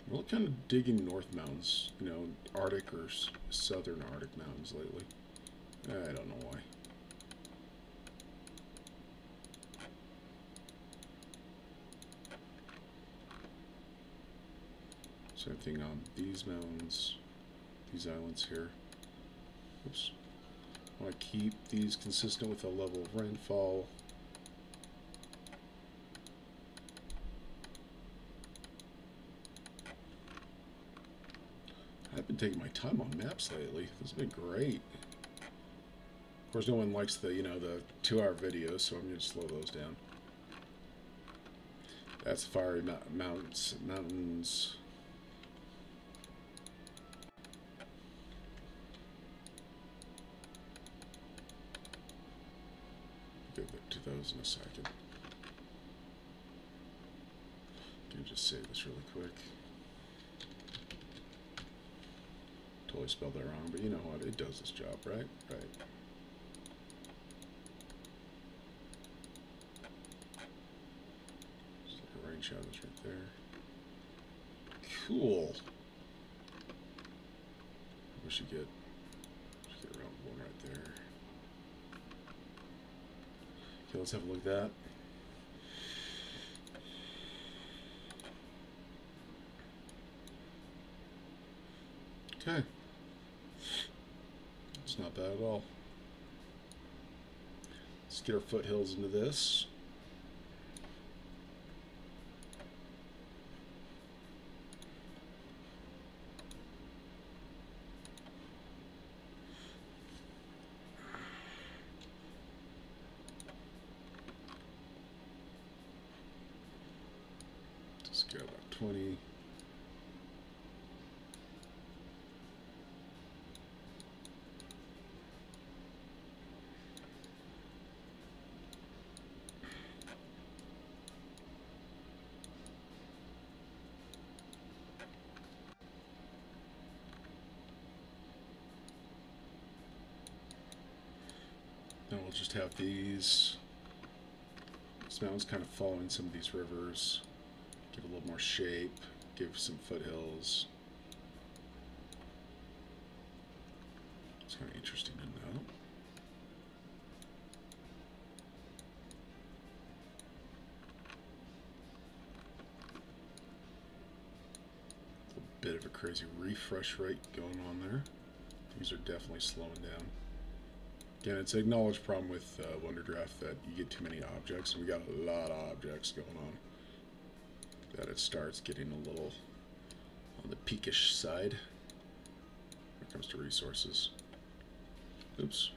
We're kind of digging North Mountains, you know, Arctic or Southern Arctic mountains lately. I don't know why. Same thing on these mountains, these islands here. Oops. I want to keep these consistent with the level of rainfall. I've been taking my time on maps lately. This has been great. Of course, no one likes the, you know, the 2-hour videos, so I'm going to slow those down. That's fiery mountains. get to those in a second. Can just save this really quick. Totally spelled that wrong, but you know what? It does its job, right? Right. Just like a rain shot is right there. Cool. We should get around one right there. Okay, let's have a look at that. Okay. It's not bad at all. Let's get our foothills into this. Let's go about 20. Then we'll just have these mountains kind of following some of these rivers. Give it a little more shape, give some foothills. It's kind of interesting to know. A bit of a crazy refresh rate going on there. Things are definitely slowing down. Again, it's an acknowledged problem with Wonderdraft that you get too many objects, and we got a lot of objects going on, that it starts getting a little on the peakish side when it comes to resources. Oops.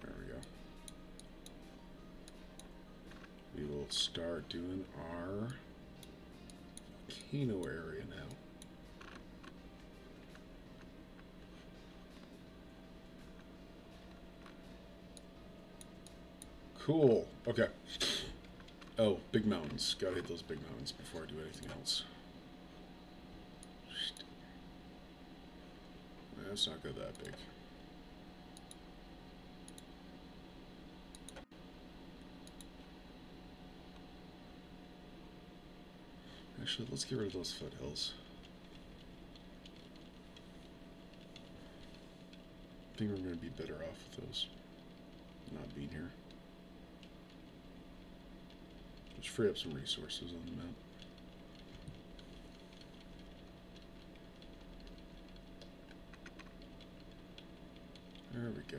There we go. We will start doing our volcano area now. Cool. Okay. Oh, big mountains. Gotta hit those big mountains before I do anything else. Let's not go that big. Actually, let's get rid of those foothills. I think we're going to be better off with those not being here. Just free up some resources on the map. There we go.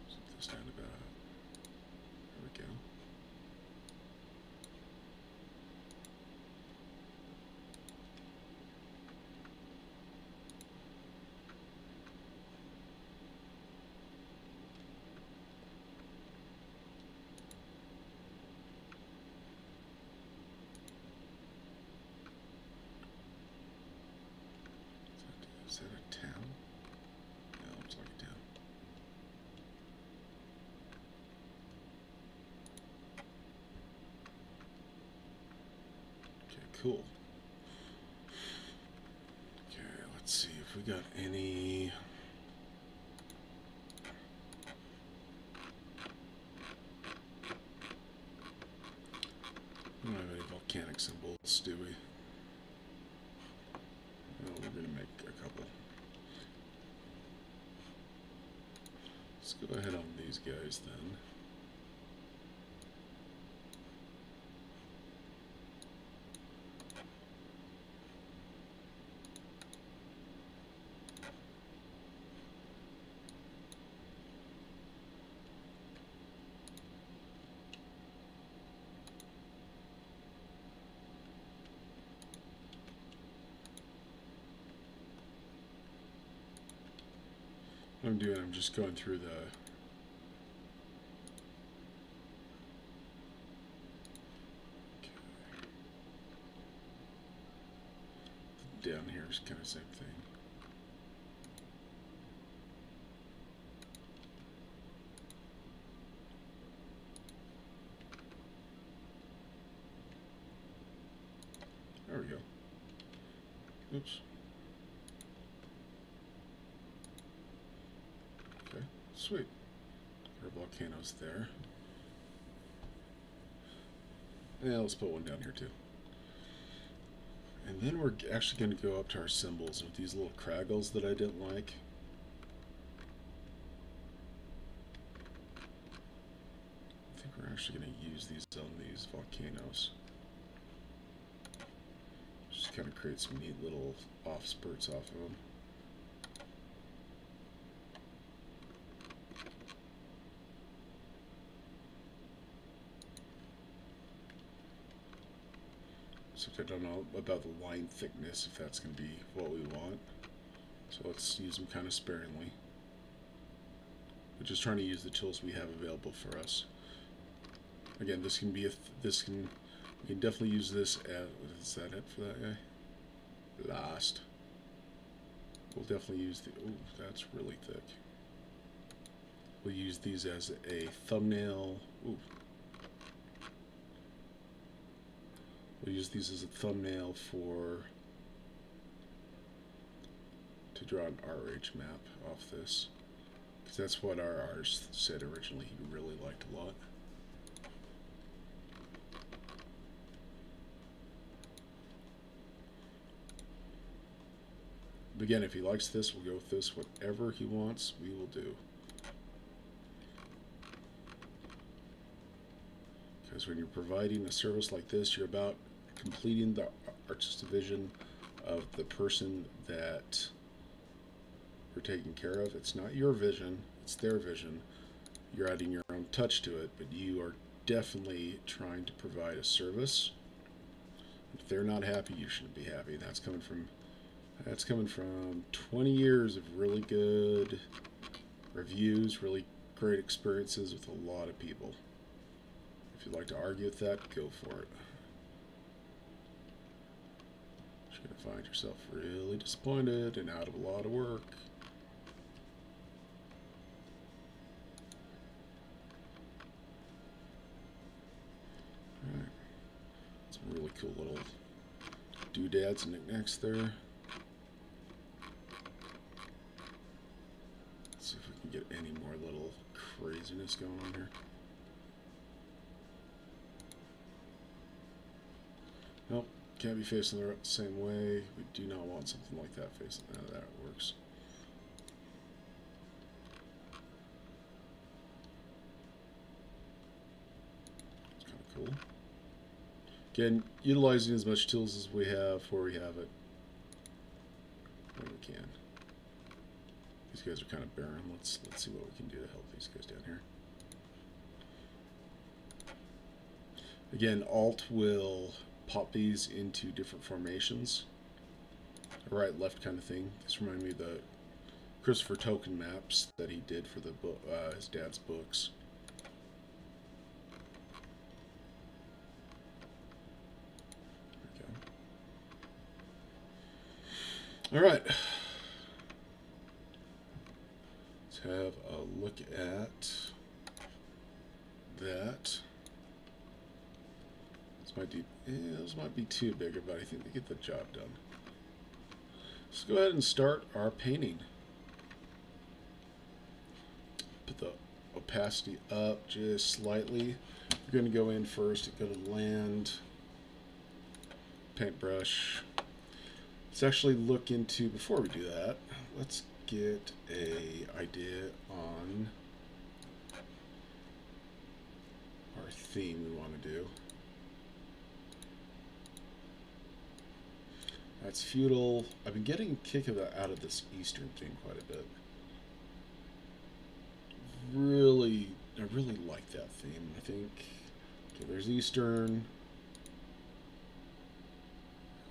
Set this down about. There we go. Is that a town? Yeah, looks like a town. Okay, cool. Okay, let's see if we got any... We don't have any volcanic symbols, do we? Well, we're going to make a couple. Let's go ahead on these guys then. What I'm doing, I'm just going through the okay. there's kind of same thing. There we go. Oops. Okay, sweet. There are volcanoes there. Yeah, let's put one down here too. And then we're actually going to go up to our symbols with these little craggles that I didn't like. I think we're actually going to use these on these volcanoes. Just kind of create some neat little off spurts off of them. So I don't know about the line thickness, if that's going to be what we want. So let's use them kind of sparingly. We're just trying to use the tools we have available for us. Again, this can be we can definitely use this as, is that it for that guy? Last. We'll definitely use the, oh, that's really thick. We'll use these as a thumbnail. Ooh. We'll use these as a thumbnail to draw an RH map off this. Because that's what our artist said originally he really liked a lot. But again, if he likes this, we'll go with this. Whatever he wants, we will do. Because when you're providing a service like this, you're about completing the artistic vision of the person that you're taking care of. It's not your vision, it's their vision. You're adding your own touch to it, but you are definitely trying to provide a service. If they're not happy, you shouldn't be happy. That's coming from 20 years of really good reviews, really great experiences with a lot of people. If you'd like to argue with that, go for it. You're going to find yourself really disappointed and out of a lot of work. Alright. Some really cool little doodads and knickknacks there. Let's see if we can get any more little craziness going on here. Nope, can't be facing the same way. We do not want something like that facing. That works. It's kind of cool. Again, utilizing as much tools as we have where we have it, when we can. These guys are kind of barren. Let's see what we can do to help these guys down here. Again, Alt will pop these into different formations, right, left kind of thing. This reminds me of the Christopher Token maps that he did for the book, his dad's books. Okay. All right. Let's have a look at that. Those might be too big, but I think they get the job done. Let's go ahead and start our painting. Put the opacity up just slightly. We're going to go in first, go to land, paintbrush. Let's actually look into, before we do that, let's get an idea on our theme we want to do. That's feudal. I've been getting a kick out of this Eastern thing quite a bit. I really like that theme. I think, okay, there's Eastern.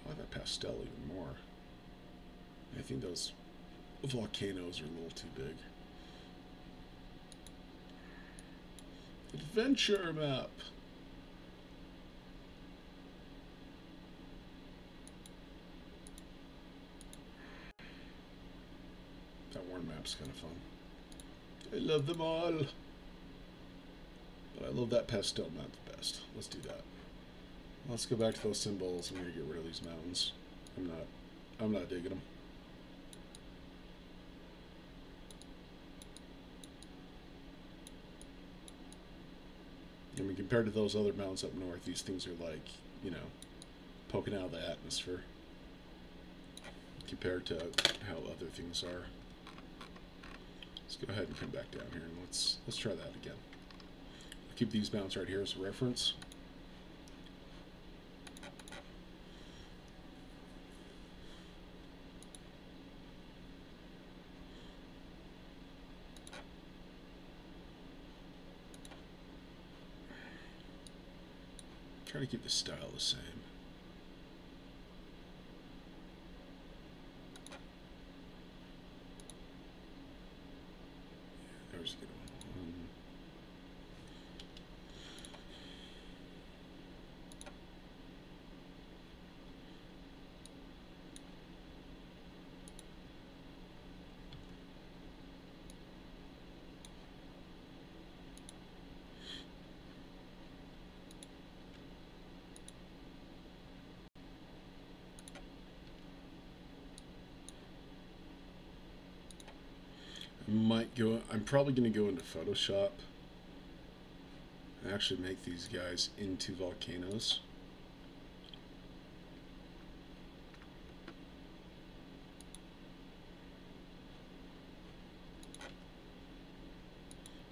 I like that pastel even more. I think those volcanoes are a little too big. Adventure map. map's kind of fun. I love them all. But I love that pastel map the best. Let's do that. Let's go back to those symbols. I'm going to get rid of these mountains. I'm not digging them. I mean, compared to those other mountains up north, these things are like, you know, poking out of the atmosphere compared to how other things are. Let's go ahead and come back down here and let's try that again. I'll keep these mountains right here as a reference. Try to keep the style the same. There's a good one. I'm probably going to go into Photoshop and actually make these guys into volcanoes.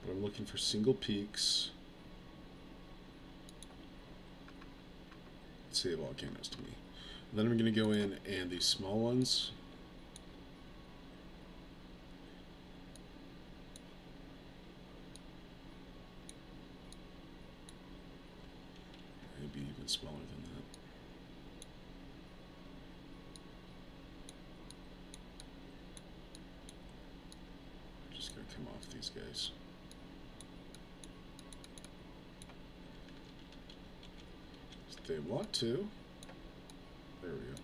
But I'm looking for single peaks. Let's say volcanoes to me. And then I'm going to go in and these small ones. Maybe even smaller than that. I'm just going to come off these guys. If they want to. There we go.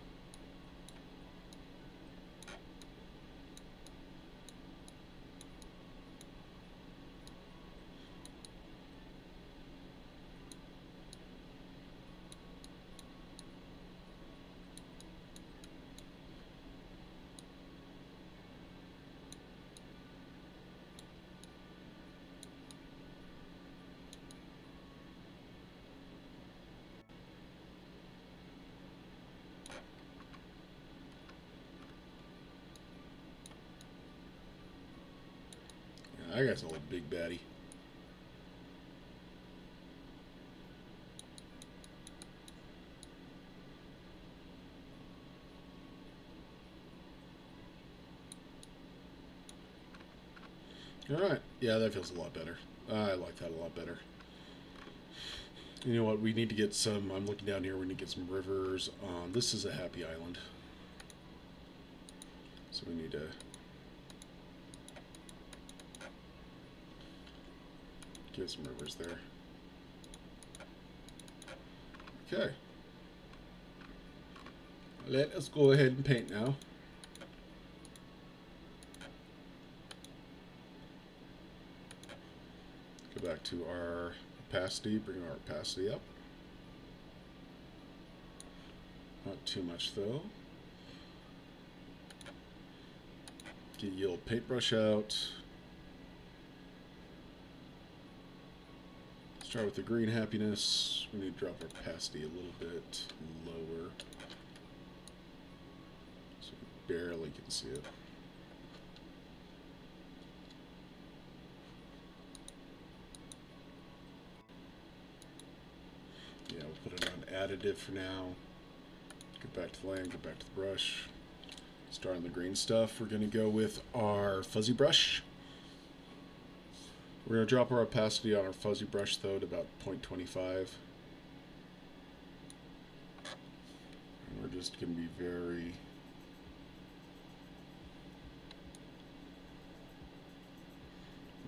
That guy's a little big baddie. Alright, yeah, that feels a lot better. I like that a lot better. You know what, we need to get some, I'm looking down here, we need to get some rivers. This is a happy island. So we need to... get some rivers there. Okay. Let us go ahead and paint now. Go back to our opacity, bring our opacity up. Not too much though. Get your old paintbrush out. Start with the green happiness. We need to drop our opacity a little bit lower so we barely can see it. Yeah, we'll put it on additive for now. Go back to the land, go back to the brush. Start on the green stuff. We're going to go with our fuzzy brush. We're going to drop our opacity on our fuzzy brush, though, to about 0.25. And we're just going to be very...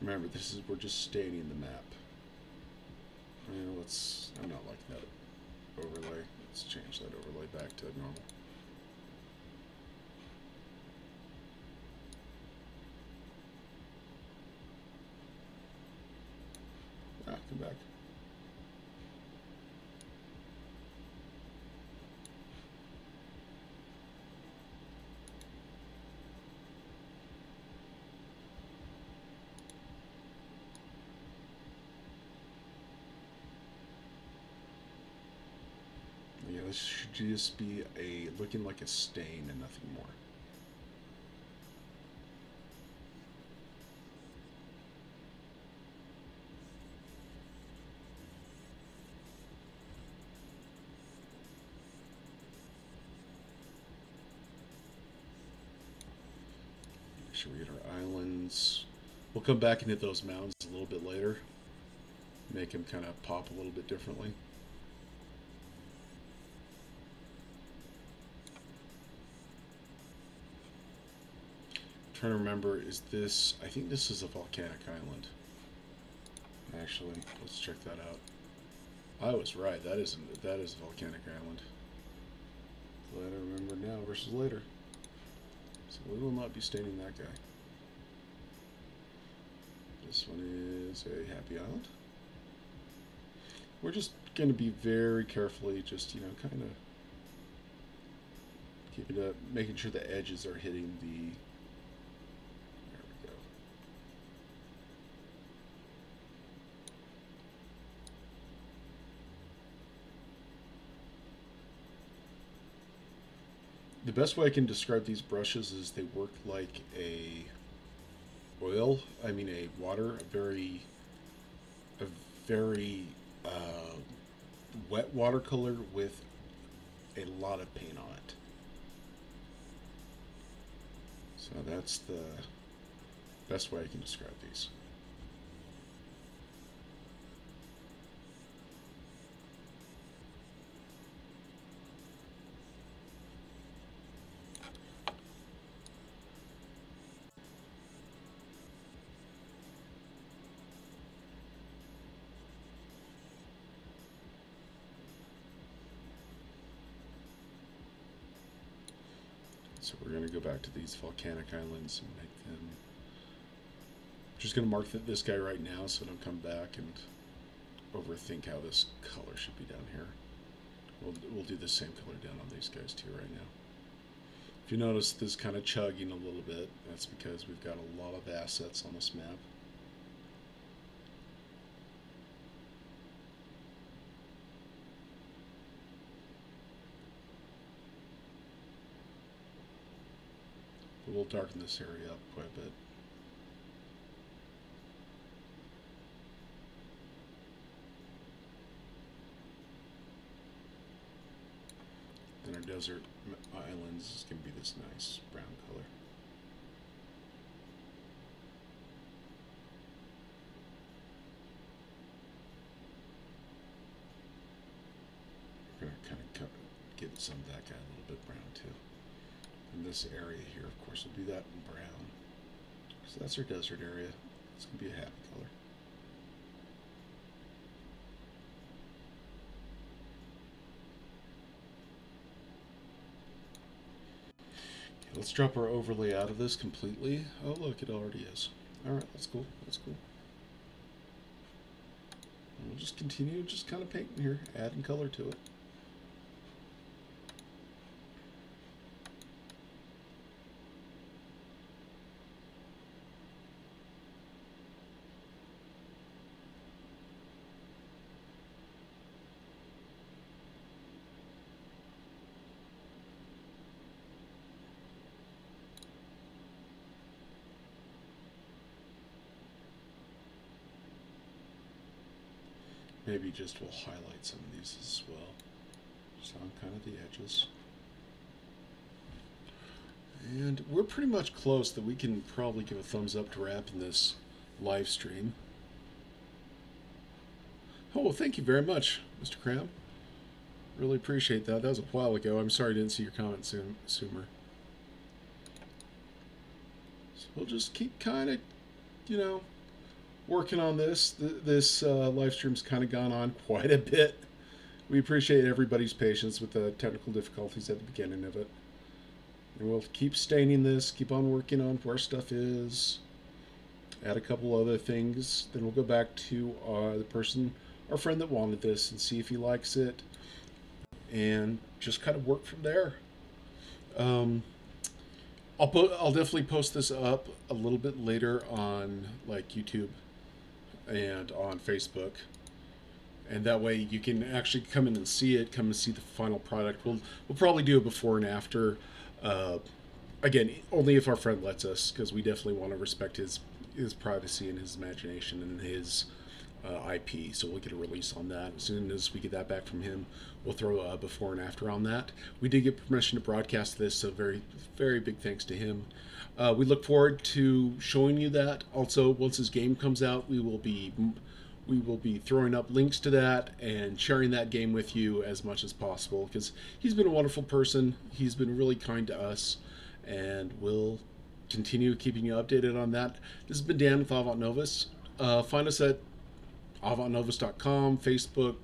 Remember, we're just staining the map. I'm not liking that overlay. Let's change that overlay back to normal. this should just be looking like a stain and nothing more. Make sure we get our islands. We'll come back and hit those mountains a little bit later. Make them kind of pop a little bit differently. I'm trying to remember, is this... I think this is a volcanic island. Actually, let's check that out. I was right. That is a volcanic island. Glad I remember now versus later. So we will not be staining that guy. This one is a happy island. We're just going to be very carefully, just, you know, kind of keeping it up, making sure the edges are hitting the... There we go. The best way I can describe these brushes is they work like a water, a very wet watercolor with a lot of paint on it. So that's the best way I can describe these. So we're going to go back to these volcanic islands and make them... I'm just going to mark this guy right now so I don't come back and overthink how this color should be down here. We'll do the same color down on these guys too right now. If you notice this kind of chugging a little bit, that's because we've got a lot of assets on this map. We'll darken this area up quite a bit. Then our desert islands is going to be this nice brown color. We're going to kind of get some of that guy a little bit brown too. And this area here, of course, will be that in brown. So that's our desert area. It's going to be a happy color. Okay, let's drop our overlay out of this completely. Oh, look, it already is. All right, that's cool. That's cool. And we'll just continue just kind of painting here, adding color to it. Maybe just we'll highlight some of these as well, just on kind of the edges. And we're pretty much close that we can probably give a thumbs up to wrapping this live stream. Oh, well, thank you very much, Mr. Cram. Really appreciate that. That was a while ago. I'm sorry I didn't see your comment sooner. So we'll just keep kind of, you know, working on this. This live stream's kind of gone on quite a bit. We appreciate everybody's patience with the technical difficulties at the beginning of it. And we'll keep staining this, keep on working on where stuff is, add a couple other things. Then we'll go back to our friend that wanted this, and see if he likes it, and just kind of work from there. I'll definitely post this up a little bit later on like YouTube and on Facebook. and that way you can actually come in and see it, come and see the final product. We'll probably do a before and after. Uh, Again, only if our friend lets us, because we definitely want to respect his privacy and his imagination and his IP. So we'll get a release on that as soon as we get that back from him. We'll throw a before and after on that. We did get permission to broadcast this, so very, very big thanks to him. We look forward to showing you that. Also, once his game comes out, we will be throwing up links to that and sharing that game with you as much as possible, because he's been a wonderful person. He's been really kind to us, and we'll continue keeping you updated on that. This has been Dan with Avant Novis. Find us at avantnovis.com, Facebook.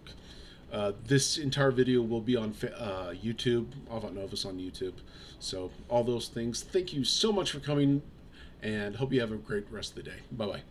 This entire video will be on YouTube, Avant Novis on YouTube. So all those things. Thank you so much for coming, and hope you have a great rest of the day. Bye-bye.